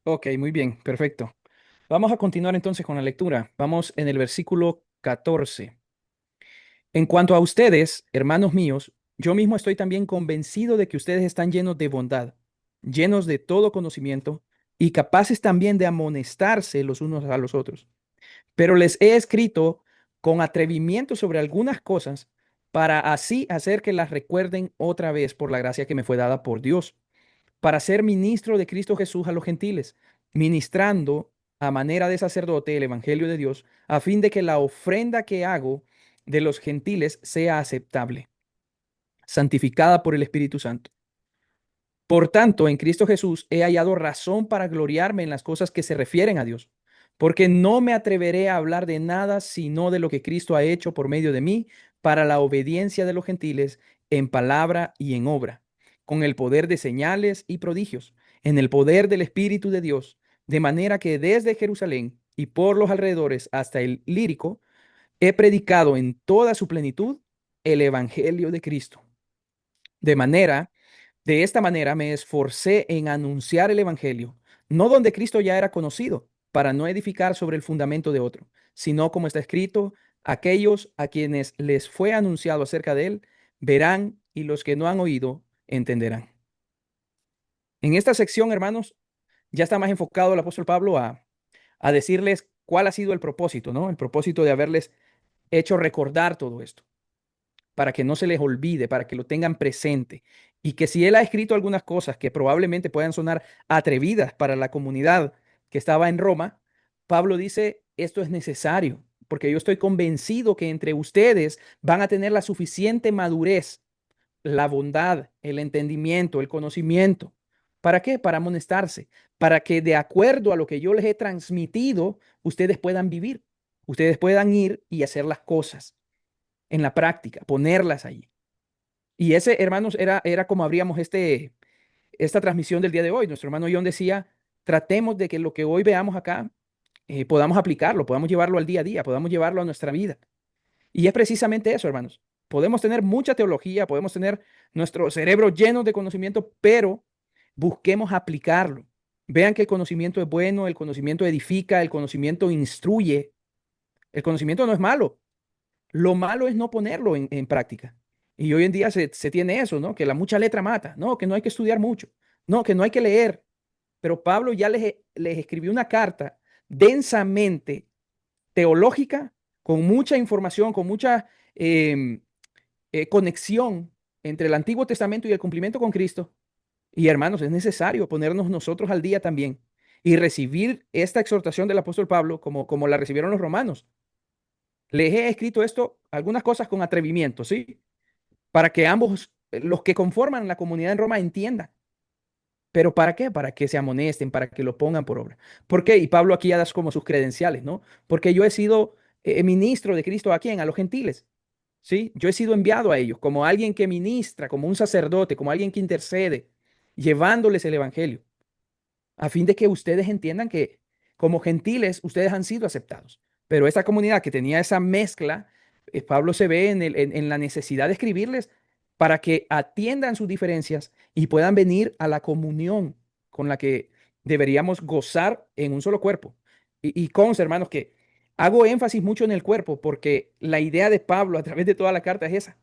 [SPEAKER 2] Ok, muy bien, perfecto. Vamos a continuar entonces con la lectura. Vamos en el versículo 14. En cuanto a ustedes, hermanos míos, yo mismo estoy también convencido de que ustedes están llenos de bondad, llenos de todo conocimiento y capaces también de amonestarse los unos a los otros. Pero les he escrito con atrevimiento sobre algunas cosas para así hacer que las recuerden otra vez por la gracia que me fue dada por Dios, para ser ministro de Cristo Jesús a los gentiles, ministrando a manera de sacerdote el Evangelio de Dios, a fin de que la ofrenda que hago de los gentiles sea aceptable, santificada por el Espíritu Santo. Por tanto, en Cristo Jesús he hallado razón para gloriarme en las cosas que se refieren a Dios, porque no me atreveré a hablar de nada sino de lo que Cristo ha hecho por medio de mí para la obediencia de los gentiles en palabra y en obra, con el poder de señales y prodigios, en el poder del Espíritu de Dios, de manera que desde Jerusalén y por los alrededores hasta el Lírico he predicado en toda su plenitud el Evangelio de Cristo. De esta manera me esforcé en anunciar el Evangelio, no donde Cristo ya era conocido, para no edificar sobre el fundamento de otro, sino como está escrito, aquellos a quienes les fue anunciado acerca de él, verán y los que no han oído, entenderán. En esta sección, hermanos, ya está más enfocado el apóstol Pablo a decirles cuál ha sido el propósito, ¿no? El propósito de haberles hecho recordar todo esto, para que no se les olvide, para que lo tengan presente. Y que si él ha escrito algunas cosas que probablemente puedan sonar atrevidas para la comunidad que estaba en Roma, Pablo dice, esto es necesario, porque yo estoy convencido que entre ustedes van a tener la suficiente madurez, la bondad, el entendimiento, el conocimiento. ¿Para qué? Para amonestarse, para que de acuerdo a lo que yo les he transmitido, ustedes puedan vivir, ustedes puedan ir y hacer las cosas en la práctica, ponerlas allí. Y ese, hermanos, era como abríamos esta transmisión del día de hoy. Nuestro hermano John decía, tratemos de que lo que hoy veamos acá podamos aplicarlo, podamos llevarlo al día a día, podamos llevarlo a nuestra vida. Y es precisamente eso, hermanos. Podemos tener mucha teología, podemos tener nuestro cerebro lleno de conocimiento, pero busquemos aplicarlo. Vean que el conocimiento es bueno, el conocimiento edifica, el conocimiento instruye. El conocimiento no es malo. Lo malo es no ponerlo en práctica. Y hoy en día se tiene eso, ¿no? Que la mucha letra mata, ¿no? Que no hay que estudiar mucho, no, que no hay que leer. Pero Pablo ya les escribió una carta densamente teológica, con mucha información, con mucha em, conexión entre el Antiguo Testamento y el cumplimiento con Cristo. Y hermanos, es necesario ponernos nosotros al día también y recibir esta exhortación del apóstol Pablo como la recibieron los romanos. Les he escrito esto, algunas cosas con atrevimiento, ¿sí? Para que ambos, los que conforman la comunidad en Roma, entiendan. ¿Pero para qué? Para que se amonesten, para que lo pongan por obra. ¿Por qué? Y Pablo aquí ya da como sus credenciales, ¿no? Porque yo he sido ministro de Cristo, ¿a quién? A los gentiles, ¿sí? Yo he sido enviado a ellos como alguien que ministra, como un sacerdote, como alguien que intercede, llevándoles el evangelio, a fin de que ustedes entiendan que como gentiles ustedes han sido aceptados. Pero esta comunidad que tenía esa mezcla, Pablo se ve en la necesidad de escribirles para que atiendan sus diferencias y puedan venir a la comunión con la que deberíamos gozar en un solo cuerpo. Y conste, hermanos, que hago énfasis mucho en el cuerpo porque la idea de Pablo a través de toda la carta es esa,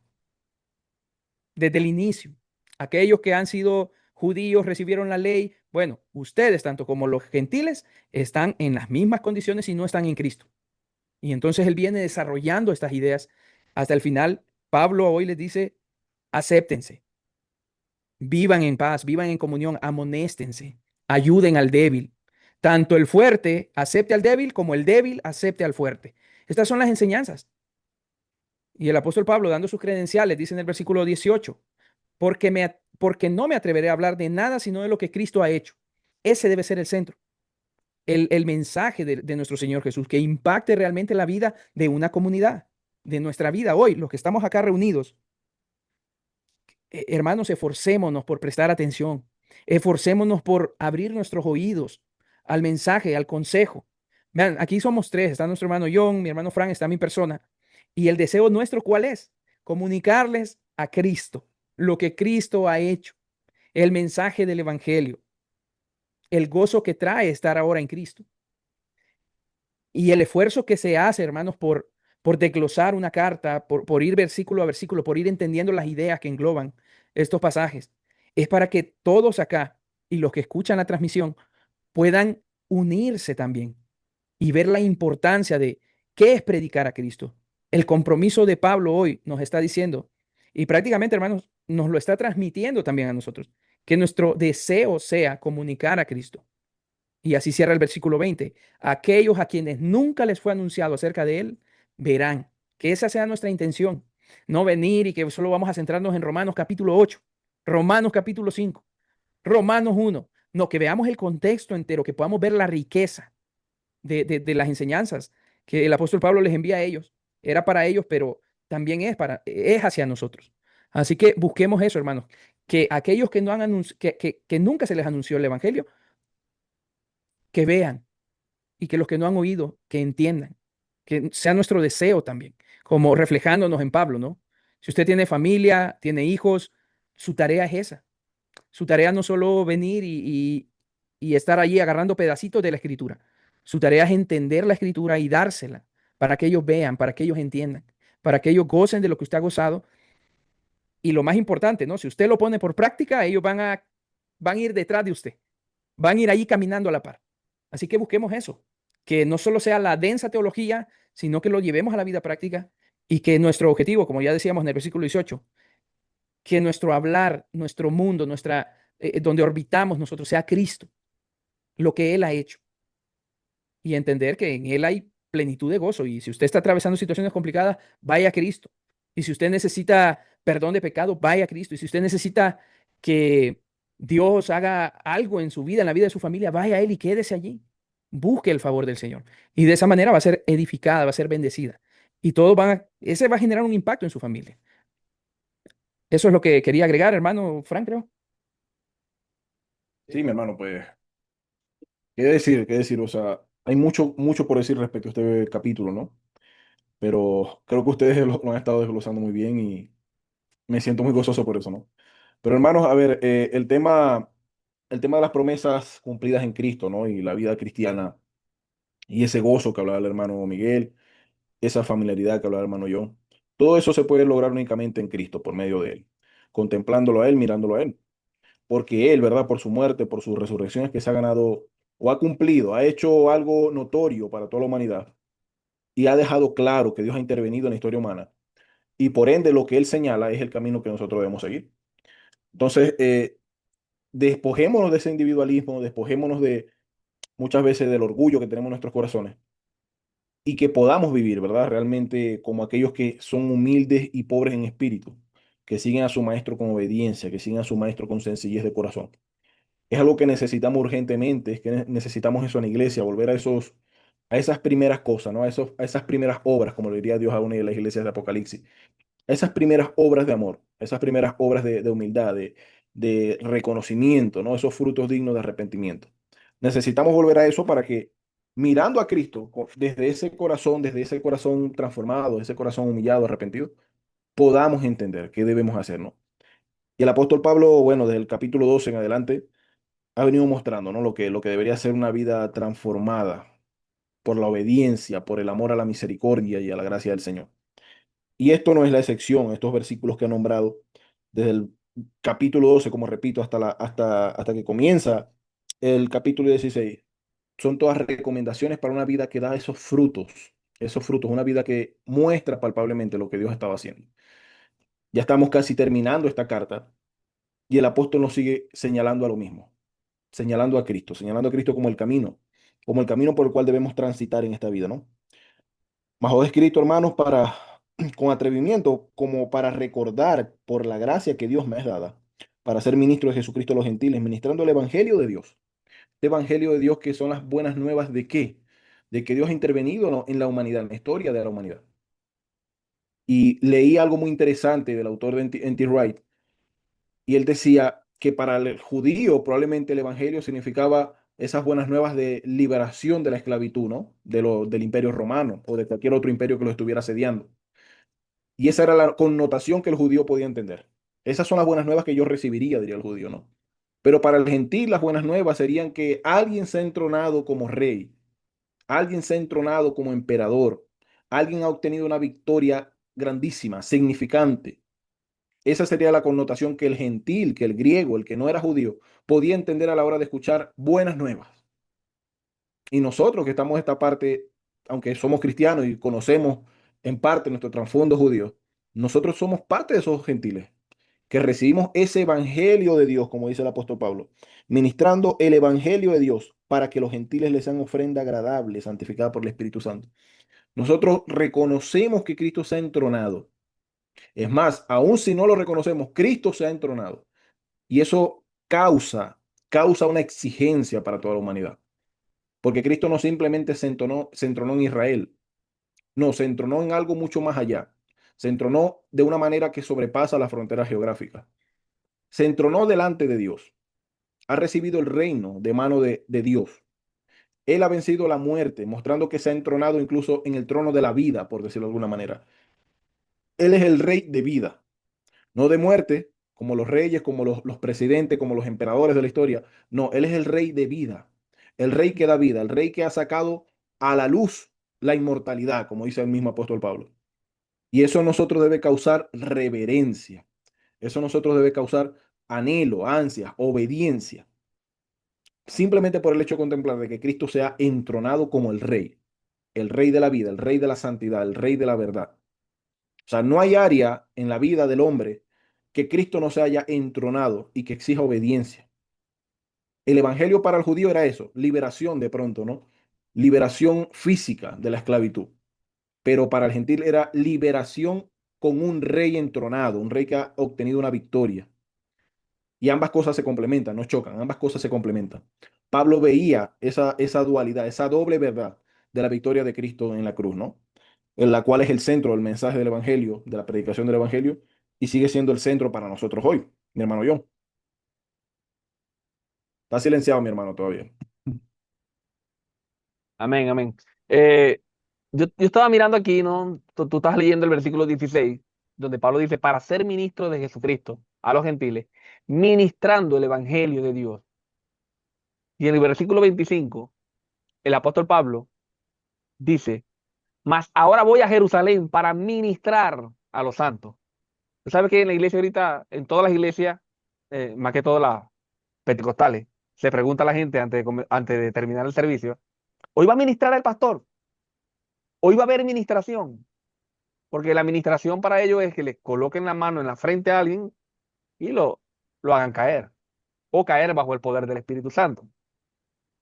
[SPEAKER 2] desde el inicio. Aquellos que han sido judíos recibieron la ley. Bueno, ustedes, tanto como los gentiles, están en las mismas condiciones y no están en Cristo. Y entonces él viene desarrollando estas ideas hasta el final. Pablo hoy les dice, acéptense, vivan en paz, vivan en comunión, amonéstense, ayuden al débil. Tanto el fuerte acepte al débil como el débil acepte al fuerte. Estas son las enseñanzas. Y el apóstol Pablo, dando sus credenciales, dice en el versículo 18, porque no me atreveré a hablar de nada sino de lo que Cristo ha hecho. Ese debe ser el centro, el mensaje de nuestro Señor Jesús, que impacte realmente la vida de una comunidad, de nuestra vida hoy, los que estamos acá reunidos. Hermanos, esforcémonos por prestar atención, esforcémonos por abrir nuestros oídos al mensaje, al consejo. Vean, aquí somos tres, está nuestro hermano John, mi hermano Frank, está mi persona. Y el deseo nuestro, ¿cuál es? Comunicarles a Cristo, lo que Cristo ha hecho, el mensaje del Evangelio, el gozo que trae estar ahora en Cristo. Y el esfuerzo que se hace, hermanos, por desglosar una carta, por ir versículo a versículo, por ir entendiendo las ideas que engloban estos pasajes, es para que todos acá y los que escuchan la transmisión puedan unirse también y ver la importancia de qué es predicar a Cristo. El compromiso de Pablo hoy nos está diciendo, y prácticamente, hermanos, nos lo está transmitiendo también a nosotros, que nuestro deseo sea comunicar a Cristo. Y así cierra el versículo 20. Aquellos a quienes nunca les fue anunciado acerca de él, verán que esa sea nuestra intención. No venir y que solo vamos a centrarnos en Romanos capítulo 8, Romanos capítulo 5, Romanos 1. No, que veamos el contexto entero, que podamos ver la riqueza de las enseñanzas que el apóstol Pablo les envía a ellos. Era para ellos, pero también es hacia nosotros. Así que busquemos eso, hermanos. Que aquellos que, no han que nunca se les anunció el evangelio, que vean, y que los que no han oído, que entiendan, que sea nuestro deseo también, como reflejándonos en Pablo, ¿no? Si usted tiene familia, tiene hijos, su tarea es esa. Su tarea no solo venir y estar allí agarrando pedacitos de la escritura. Su tarea es entender la escritura y dársela para que ellos vean, para que ellos entiendan, para que ellos gocen de lo que usted ha gozado. Y lo más importante, ¿no? Si usted lo pone por práctica, ellos van a ir detrás de usted, van a ir ahí caminando a la par. Así que busquemos eso, que no solo sea la densa teología, sino que lo llevemos a la vida práctica y que nuestro objetivo, como ya decíamos en el versículo 18, que nuestro hablar, nuestro mundo, donde orbitamos nosotros sea Cristo, lo que Él ha hecho y entender que en Él hay plenitud de gozo. Y si usted está atravesando situaciones complicadas, vaya a Cristo. Y si usted necesita perdón de pecado, vaya a Cristo. Y si usted necesita que Dios haga algo en su vida, en la vida de su familia, vaya a Él y quédese allí. Busque el favor del Señor. Y de esa manera va a ser edificada, va a ser bendecida. Y ese va a generar un impacto en su familia. Eso es lo que quería agregar, hermano Frank, creo.
[SPEAKER 3] Sí, mi hermano, pues, ¿qué decir? ¿Qué decir? O sea, hay mucho, mucho por decir respecto a este capítulo, ¿no? Pero creo que ustedes lo han estado desglosando muy bien y me siento muy gozoso por eso, ¿no? Pero hermanos, a ver, el tema de las promesas cumplidas en Cristo, ¿no? Y la vida cristiana y ese gozo que hablaba el hermano Miguel, esa familiaridad que hablaba el hermano John, todo eso se puede lograr únicamente en Cristo, por medio de Él, contemplándolo a Él, mirándolo a Él. Porque Él, ¿verdad? Por su muerte, por sus resurrecciones que se ha ganado o ha cumplido, ha hecho algo notorio para toda la humanidad y ha dejado claro que Dios ha intervenido en la historia humana. Y por ende, lo que Él señala es el camino que nosotros debemos seguir. Entonces, despojémonos de ese individualismo, despojémonos de muchas veces del orgullo que tenemos en nuestros corazones y que podamos vivir, ¿verdad? Realmente como aquellos que son humildes y pobres en espíritu, que siguen a su maestro con obediencia, que siguen a su maestro con sencillez de corazón. Es algo que necesitamos urgentemente, es que necesitamos eso en la iglesia, volver a esas primeras cosas, ¿no? A esas primeras obras, como le diría Dios a una de las iglesias de Apocalipsis, esas primeras obras de amor, esas primeras obras de humildad, de reconocimiento, ¿no? Esos frutos dignos de arrepentimiento. Necesitamos volver a eso para que, mirando a Cristo, desde ese corazón transformado, ese corazón humillado, arrepentido, podamos entender qué debemos hacer, ¿no? Y el apóstol Pablo, bueno, desde el capítulo 12 en adelante, ha venido mostrando, ¿no? Lo que debería ser una vida transformada por la obediencia, por el amor a la misericordia y a la gracia del Señor. Y esto no es la excepción, estos versículos que he nombrado, desde el capítulo 12, como repito, hasta que comienza el capítulo 16, son todas recomendaciones para una vida que da esos frutos, una vida que muestra palpablemente lo que Dios estaba haciendo. Ya estamos casi terminando esta carta y el apóstol nos sigue señalando a lo mismo, señalando a Cristo como el camino por el cual debemos transitar en esta vida, ¿no? Mas os he escrito, hermanos, con atrevimiento, como para recordar por la gracia que Dios me ha dada, para ser ministro de Jesucristo a los gentiles, ministrando el evangelio de Dios. Este evangelio de Dios que son las buenas nuevas de qué? De que Dios ha intervenido, ¿no? En la humanidad, en la historia de la humanidad. Y leí algo muy interesante del autor de N.T. Wright, y él decía que para el judío probablemente el evangelio significaba esas buenas nuevas de liberación de la esclavitud, ¿no? Del imperio romano o de cualquier otro imperio que lo estuviera asediando. Y esa era la connotación que el judío podía entender. Esas son las buenas nuevas que yo recibiría, diría el judío, ¿no? Pero para el gentil las buenas nuevas serían que alguien se ha entronado como rey, alguien se ha entronado como emperador, alguien ha obtenido una victoria grandísima, significante. Esa sería la connotación que el gentil, que el griego, el que no era judío, podía entender a la hora de escuchar buenas nuevas. Y nosotros que estamos en esta parte, aunque somos cristianos y conocemos en parte nuestro trasfondo judío, nosotros somos parte de esos gentiles que recibimos ese evangelio de Dios, como dice el apóstol Pablo, ministrando el evangelio de Dios para que los gentiles les sean ofrenda agradable, santificada por el Espíritu Santo. Nosotros reconocemos que Cristo se ha entronado. Es más, aun si no lo reconocemos, Cristo se ha entronado. Y eso causa una exigencia para toda la humanidad. Porque Cristo no simplemente se entronó en Israel, no, se entronó en algo mucho más allá. Se entronó de una manera que sobrepasa la frontera geográfica. Se entronó delante de Dios. Ha recibido el reino de mano de Dios. Él ha vencido la muerte, mostrando que se ha entronado incluso en el trono de la vida, por decirlo de alguna manera. Él es el rey de vida, no de muerte, como los reyes, como los presidentes, como los emperadores de la historia. No, Él es el rey de vida, el rey que da vida, el rey que ha sacado a la luz la inmortalidad, como dice el mismo apóstol Pablo. Y eso a nosotros debe causar reverencia, eso a nosotros debe causar anhelo, ansia, obediencia, simplemente por el hecho de contemplar de que Cristo sea entronado como el rey de la vida, el rey de la santidad, el rey de la verdad. O sea, no hay área en la vida del hombre que Cristo no se haya entronado y que exija obediencia. El evangelio para el judío era eso, liberación de pronto, ¿no? liberación física de la esclavitud, pero para el gentil era liberación con un rey entronado, un rey que ha obtenido una victoria. Y ambas cosas se complementan, no chocan, ambas cosas se complementan. Pablo veía esa dualidad, esa doble verdad de la victoria de Cristo en la cruz, ¿no? En la cual es el centro del mensaje del Evangelio, de la predicación del Evangelio, y sigue siendo el centro para nosotros hoy, mi hermano John. Está silenciado, mi hermano, todavía.
[SPEAKER 1] Amén, amén. Eh, yo estaba mirando aquí, ¿no? Tú estás leyendo el versículo 16, donde Pablo dice, para ser ministro de Jesucristo a los gentiles, ministrando el evangelio de Dios. Y en el versículo 25, el apóstol Pablo dice, mas ahora voy a Jerusalén para ministrar a los santos. Tú sabes que en la iglesia ahorita, en todas las iglesias, más que todas las pentecostales, se pregunta a la gente antes de terminar el servicio, hoy va a ministrar el pastor, hoy va a haber ministración. Porque la administración para ellos es que le coloquen la mano en la frente a alguien y lo hagan caer o caer bajo el poder del Espíritu Santo.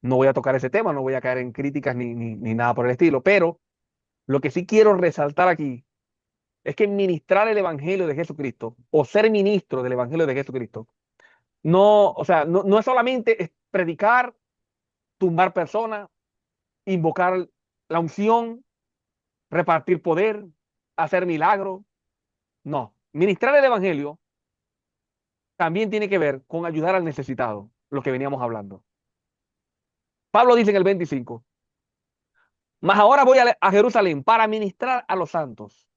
[SPEAKER 1] No voy a tocar ese tema, no voy a caer en críticas ni nada por el estilo, pero lo que sí quiero resaltar aquí es que ministrar el Evangelio de Jesucristo o ser ministro del Evangelio de Jesucristo, no, o sea, no es solamente predicar, tumbar personas, invocar la unción, repartir poder, hacer milagros. No, ministrar el Evangelio también tiene que ver con ayudar al necesitado, lo que veníamos hablando. Pablo dice en el 25, mas ahora voy a Jerusalén para ministrar a los santos.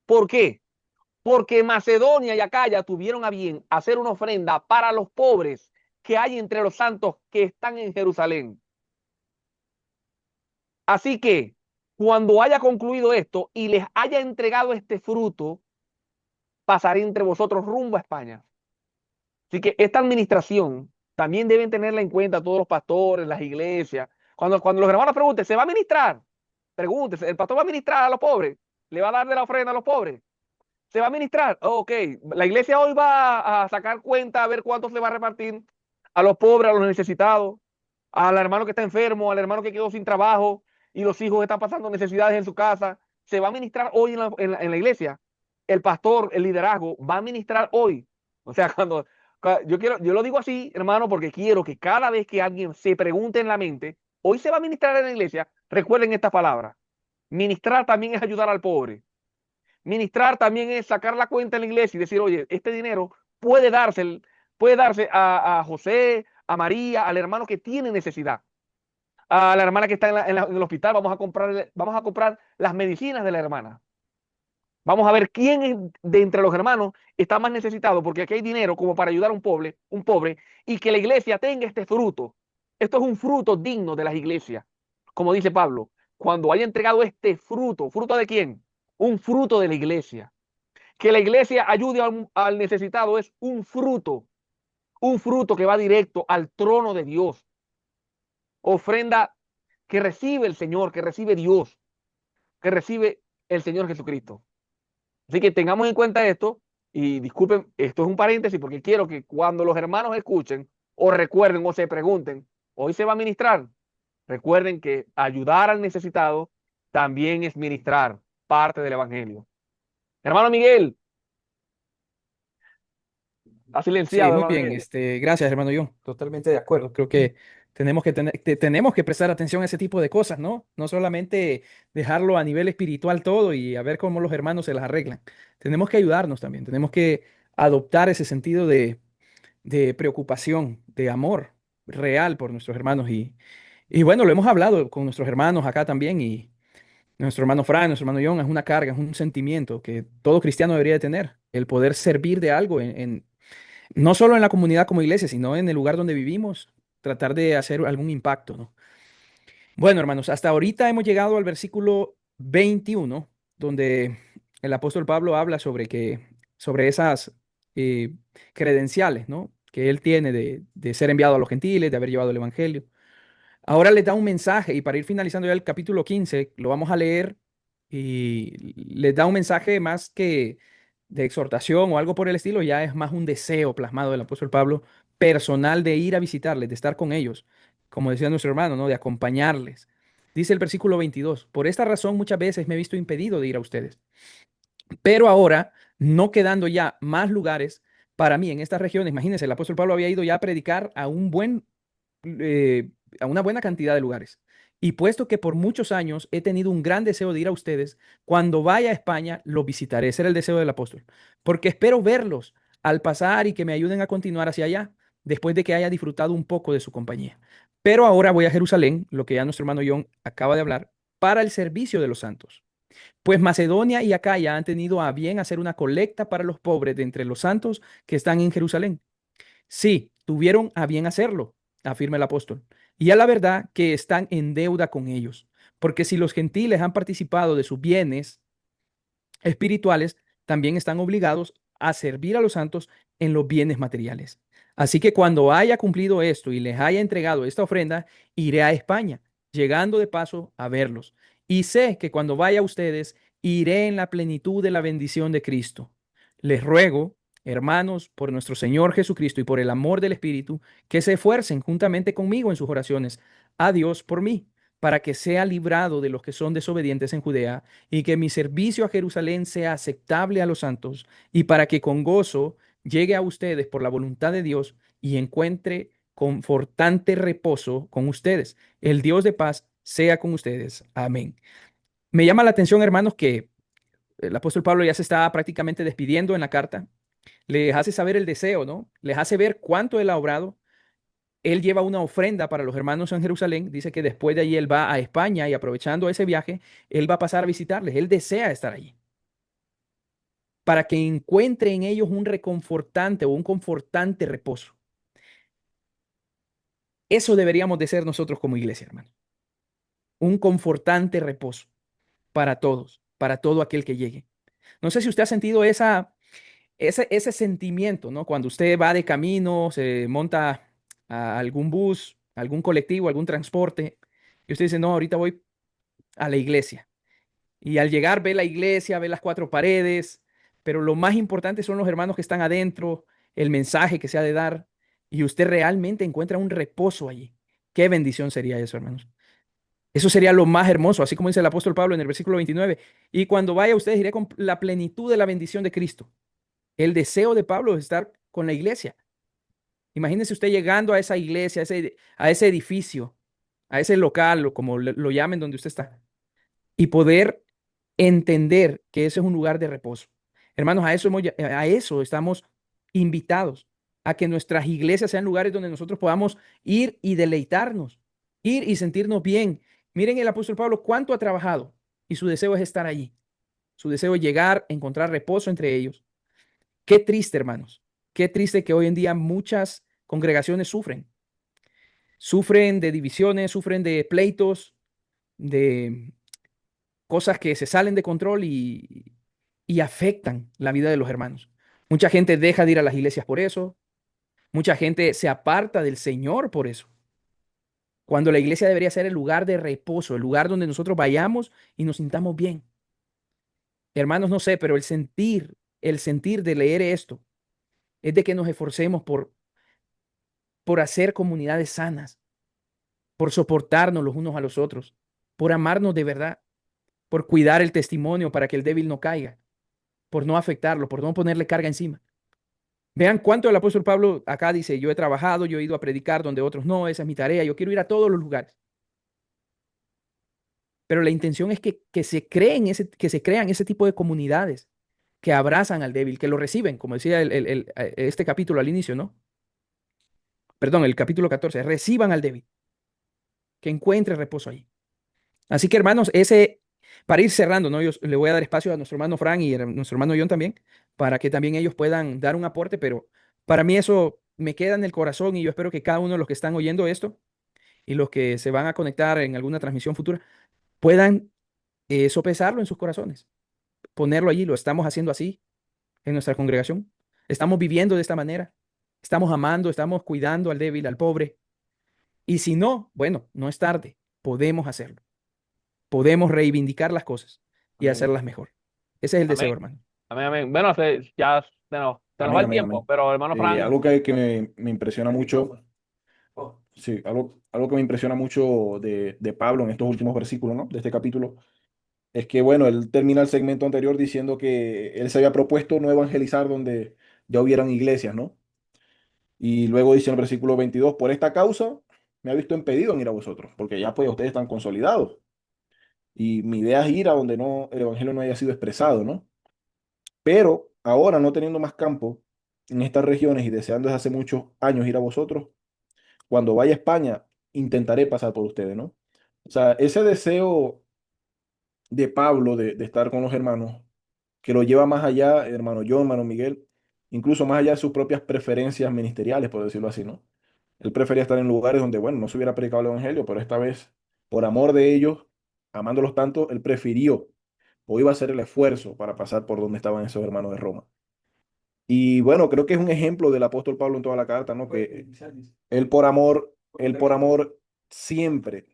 [SPEAKER 1] ¿Por qué? Porque Macedonia y Acaya tuvieron a bien hacer una ofrenda para los pobres que hay entre los santos que están en Jerusalén. Así que cuando haya concluido esto y les haya entregado este fruto, pasaré entre vosotros rumbo a España. Así que esta administración también deben tenerla en cuenta todos los pastores, las iglesias. Cuando los hermanos pregunten, ¿se va a ministrar? Pregúntese, ¿el pastor va a ministrar a los pobres? ¿Le va a dar de la ofrenda a los pobres? ¿Se va a ministrar? Oh, ok, la iglesia hoy va a sacar cuenta a ver cuánto se va a repartir a los pobres, a los necesitados, al hermano que está enfermo, al hermano que quedó sin trabajo y los hijos están pasando necesidades en su casa. ¿Se va a ministrar hoy en la iglesia? El pastor, el liderazgo, va a ministrar hoy. O sea, yo lo digo así, hermano, porque quiero que cada vez que alguien se pregunte en la mente, hoy se va a ministrar en la iglesia, recuerden esta palabra. Ministrar también es ayudar al pobre. Ministrar también es sacar la cuenta en la iglesia y decir, oye, este dinero puede darse a José, a María, al hermano que tiene necesidad, a la hermana que está en el hospital. Vamos a comprar las medicinas de la hermana. Vamos a ver quién de entre los hermanos está más necesitado, porque aquí hay dinero como para ayudar a un pobre, y que la iglesia tenga este fruto. Esto es un fruto digno de las iglesias. Como dice Pablo, cuando haya entregado este fruto, ¿fruto de quién? Un fruto de la iglesia. Que la iglesia ayude al necesitado es un fruto que va directo al trono de Dios. Ofrenda que recibe el Señor, que recibe Dios, que recibe el Señor Jesucristo. Así que tengamos en cuenta esto y disculpen, esto es un paréntesis porque quiero que cuando los hermanos escuchen o recuerden o se pregunten, hoy se va a ministrar, recuerden que ayudar al necesitado también es ministrar parte del evangelio. Hermano Miguel, ha
[SPEAKER 2] Sí,
[SPEAKER 1] silenciado,
[SPEAKER 2] muy
[SPEAKER 1] hermano
[SPEAKER 2] bien.
[SPEAKER 1] Miguel.
[SPEAKER 2] Gracias, hermano John. Totalmente de acuerdo. Creo que tenemos que prestar atención a ese tipo de cosas, ¿no? No solamente dejarlo a nivel espiritual todo y a ver cómo los hermanos se las arreglan. Tenemos que ayudarnos también. Tenemos que adoptar ese sentido de preocupación, de amor real por nuestros hermanos. Y bueno, lo hemos hablado con nuestros hermanos acá también. Y nuestro hermano Fran, nuestro hermano John, es una carga, es un sentimiento que todo cristiano debería de tener. El poder servir de algo no solo en la comunidad como iglesia, sino en el lugar donde vivimos, tratar de hacer algún impacto, ¿no? Bueno, hermanos, hasta ahorita hemos llegado al versículo 21, donde el apóstol Pablo habla sobre esas eh, credenciales, ¿no? Que él tiene de ser enviado a los gentiles, de haber llevado el evangelio. Ahora les da un mensaje y para ir finalizando ya el capítulo 15 lo vamos a leer y les da un mensaje más que de exhortación o algo por el estilo, ya es más un deseo plasmado del apóstol Pablo personal de ir a visitarles, de estar con ellos, como decía nuestro hermano, ¿no? De acompañarles. Dice el versículo 22, por esta razón muchas veces me he visto impedido de ir a ustedes. Pero ahora, no quedando ya más lugares para mí en estas regiones, imagínense, el apóstol Pablo había ido ya a predicar eh, a una buena cantidad de lugares. Y puesto que por muchos años he tenido un gran deseo de ir a ustedes, cuando vaya a España, los visitaré. Ese era el deseo del apóstol. Porque espero verlos al pasar y que me ayuden a continuar hacia allá, después de que haya disfrutado un poco de su compañía. Pero ahora voy a Jerusalén, lo que ya nuestro hermano John acaba de hablar, para el servicio de los santos. Pues Macedonia y Acaya han tenido a bien hacer una colecta para los pobres de entre los santos que están en Jerusalén. Sí, tuvieron a bien hacerlo, afirma el apóstol. Y a la verdad que están en deuda con ellos, porque si los gentiles han participado de sus bienes espirituales, también están obligados a servir a los santos en los bienes materiales. Así que cuando haya cumplido esto y les haya entregado esta ofrenda, iré a España, llegando de paso a verlos. Y sé que cuando vaya a ustedes, iré en la plenitud de la bendición de Cristo. Les ruego, hermanos, por nuestro Señor Jesucristo y por el amor del Espíritu, que se esfuercen juntamente conmigo en sus oraciones a Dios por mí, para que sea librado de los que son desobedientes en Judea y que mi servicio a Jerusalén sea aceptable a los santos, y para que con gozo llegue a ustedes por la voluntad de Dios y encuentre confortante reposo con ustedes. El Dios de paz sea con ustedes. Amén. Me llama la atención, hermanos, que el apóstol Pablo ya se está prácticamente despidiendo en la carta. Les hace saber el deseo, ¿no? Les hace ver cuánto él ha obrado. Él lleva una ofrenda para los hermanos en Jerusalén. Dice que después de allí él va a España y aprovechando ese viaje, él va a pasar a visitarles. Él desea estar allí para que encuentre en ellos un reconfortante o un confortante reposo. Eso deberíamos de ser nosotros como iglesia, hermano. Un confortante reposo para todos, para todo aquel que llegue. No sé si usted ha sentido ese sentimiento, ¿no? Cuando usted va de camino, se monta a algún bus, algún colectivo, algún transporte, y usted dice, no, ahorita voy a la iglesia. Y al llegar ve la iglesia, ve las cuatro paredes, pero lo más importante son los hermanos que están adentro, el mensaje que se ha de dar, y usted realmente encuentra un reposo allí. Qué bendición sería eso, hermanos. Eso sería lo más hermoso, así como dice el apóstol Pablo en el versículo 29. Y cuando vaya ustedes iré con la plenitud de la bendición de Cristo. El deseo de Pablo es estar con la iglesia. Imagínese usted llegando a esa iglesia, a ese edificio, a ese local, o como lo llamen donde usted está, y poder entender que ese es un lugar de reposo. Hermanos, a eso estamos invitados, a que nuestras iglesias sean lugares donde nosotros podamos ir y deleitarnos, ir y sentirnos bien. Miren el apóstol Pablo cuánto ha trabajado y su deseo es estar allí. Su deseo es llegar, encontrar reposo entre ellos. Qué triste, hermanos. Qué triste que hoy en día muchas congregaciones sufren. Sufren de divisiones, sufren de pleitos, de cosas que se salen de control y afectan la vida de los hermanos. Mucha gente deja de ir a las iglesias por eso. Mucha gente se aparta del Señor por eso. Cuando la iglesia debería ser el lugar de reposo, el lugar donde nosotros vayamos y nos sintamos bien. Hermanos, no sé, pero el sentir de leer esto es de que nos esforcemos por hacer comunidades sanas, por soportarnos los unos a los otros, por amarnos de verdad, por cuidar el testimonio para que el débil no caiga, por no afectarlo, por no ponerle carga encima. Vean cuánto el apóstol Pablo acá dice, yo he trabajado, yo he ido a predicar donde otros no, esa es mi tarea, yo quiero ir a todos los lugares. Pero la intención es que que se crean ese tipo de comunidades que abrazan al débil, que lo reciben, como decía este capítulo al inicio, ¿no? Perdón, el capítulo 14, reciban al débil, que encuentre reposo ahí. Así que, hermanos, para ir cerrando, ¿no? Yo le voy a dar espacio a nuestro hermano Frank y a nuestro hermano John también, para que también ellos puedan dar un aporte, pero para mí eso me queda en el corazón y yo espero que cada uno de los que están oyendo esto y los que se van a conectar en alguna transmisión futura puedan sopesarlo en sus corazones, ponerlo allí, lo estamos haciendo así en nuestra congregación, estamos viviendo de esta manera, estamos amando, estamos cuidando al débil, al pobre, y si no, bueno, no es tarde, podemos hacerlo. Podemos reivindicar las cosas y
[SPEAKER 1] Amén.
[SPEAKER 2] hacerlas mejor. Ese es el deseo,
[SPEAKER 1] Amén.
[SPEAKER 2] hermano.
[SPEAKER 1] Amén, amén. Bueno, ya se nos va
[SPEAKER 3] Amén,
[SPEAKER 1] el
[SPEAKER 3] amén,
[SPEAKER 1] tiempo,
[SPEAKER 3] amén.
[SPEAKER 1] pero hermano Frank,
[SPEAKER 3] Algo que me impresiona mucho Sí, algo que me impresiona mucho de Pablo en estos últimos versículos, ¿no? De este capítulo, es que, bueno, él termina el segmento anterior diciendo que él se había propuesto no evangelizar donde ya hubieran iglesias, ¿no? Y luego dice en el versículo 22, por esta causa me ha visto impedido en ir a vosotros, porque ya pues ustedes están consolidados. Y mi idea es ir a donde no, el evangelio no haya sido expresado, ¿no? Pero ahora, no teniendo más campo en estas regiones y deseando desde hace muchos años ir a vosotros, cuando vaya a España, intentaré pasar por ustedes, ¿no? O sea, ese deseo de Pablo de estar con los hermanos, que lo lleva más allá, hermano John, hermano Miguel, incluso más allá de sus propias preferencias ministeriales, por decirlo así, ¿no? Él prefería estar en lugares donde, bueno, no se hubiera predicado el evangelio, pero esta vez, por amor de ellos, amándolos tanto, él prefirió o iba a hacer el esfuerzo para pasar por donde estaban esos hermanos de Roma. Y bueno, creo que es un ejemplo del apóstol Pablo en toda la carta, ¿no? Que él por amor siempre,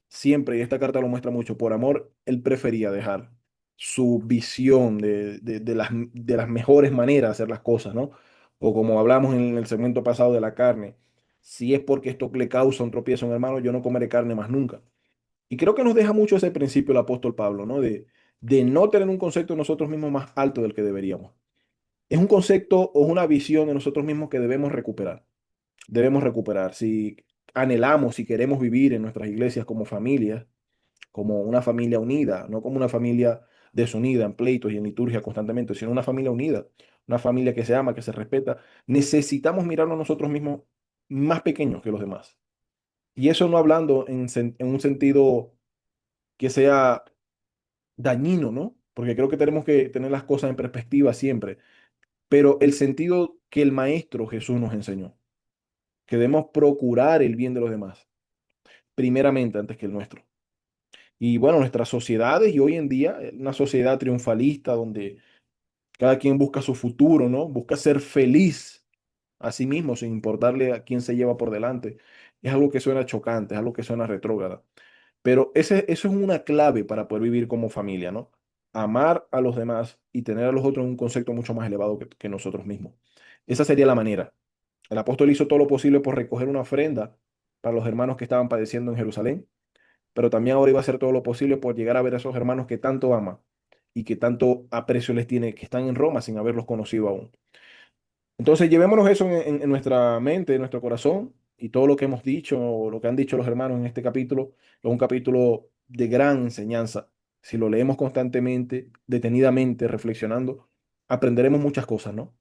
[SPEAKER 3] siempre, y esta carta lo muestra mucho, por amor, él prefería dejar su visión de las mejores maneras de hacer las cosas, ¿no? O como hablamos en el segmento pasado de la carne, si es porque esto le causa un tropiezo a un hermano, yo no comeré carne más nunca. Y creo que nos deja mucho ese principio el apóstol Pablo, ¿no? De no tener un concepto de nosotros mismos más alto del que deberíamos. Es un concepto o una visión de nosotros mismos que debemos recuperar. Debemos recuperar. Si anhelamos, si queremos vivir en nuestras iglesias como familias, como una familia unida, no como una familia desunida en pleitos y en liturgia constantemente, sino una familia unida, una familia que se ama, que se respeta, necesitamos mirarnos a nosotros mismos más pequeños que los demás. Y eso no hablando en un sentido que sea dañino, ¿no? Porque creo que tenemos que tener las cosas en perspectiva siempre, pero el sentido que el Maestro Jesús nos enseñó, que debemos procurar el bien de los demás, primeramente antes que el nuestro. Y bueno, nuestras sociedades y hoy en día, una sociedad triunfalista donde cada quien busca su futuro, ¿no? Busca ser feliz a sí mismo sin importarle a quién se lleva por delante. Es algo que suena chocante, es algo que suena retrógrada. Pero eso es una clave para poder vivir como familia, ¿no? Amar a los demás y tener a los otros en un concepto mucho más elevado que nosotros mismos. Esa sería la manera. El apóstol hizo todo lo posible por recoger una ofrenda para los hermanos que estaban padeciendo en Jerusalén, pero también ahora iba a hacer todo lo posible por llegar a ver a esos hermanos que tanto ama y que tanto aprecio les tiene, que están en Roma sin haberlos conocido aún. Entonces, llevémonos eso en nuestra mente, en nuestro corazón, y todo lo que hemos dicho, o lo que han dicho los hermanos en este capítulo, es un capítulo de gran enseñanza. Si lo leemos constantemente, detenidamente, reflexionando, aprenderemos muchas cosas, ¿no?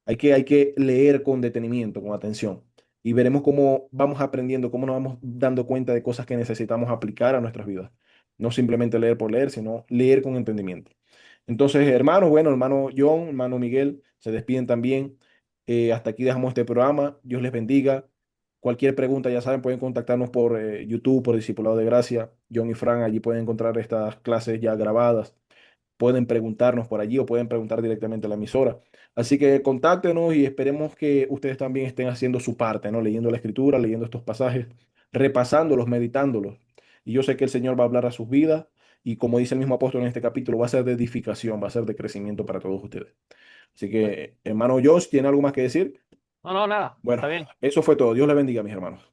[SPEAKER 3] Hay que leer con detenimiento, con atención, y veremos cómo vamos aprendiendo, cómo nos vamos dando cuenta de cosas que necesitamos aplicar a nuestras vidas. No simplemente leer por leer, sino leer con entendimiento. Entonces, hermanos, bueno, hermano John, hermano Miguel, se despiden también. Hasta aquí dejamos este programa. Dios les bendiga. Cualquier pregunta, ya saben, pueden contactarnos por YouTube, por Discipulado de Gracia. John y Fran, allí pueden encontrar estas clases ya grabadas. Pueden preguntarnos por allí o pueden preguntar directamente a la emisora. Así que contáctenos y esperemos que ustedes también estén haciendo su parte, ¿no? Leyendo la escritura, leyendo estos pasajes, repasándolos, meditándolos. Y yo sé que el Señor va a hablar a sus vidas y como dice el mismo apóstol en este capítulo, va a ser de edificación, va a ser de crecimiento para todos ustedes. Así que, hermano Josh, ¿tiene algo más que decir?
[SPEAKER 1] No, no, nada,
[SPEAKER 3] Bueno,
[SPEAKER 1] está bien.
[SPEAKER 3] eso fue todo. Dios le bendiga, mis hermanos.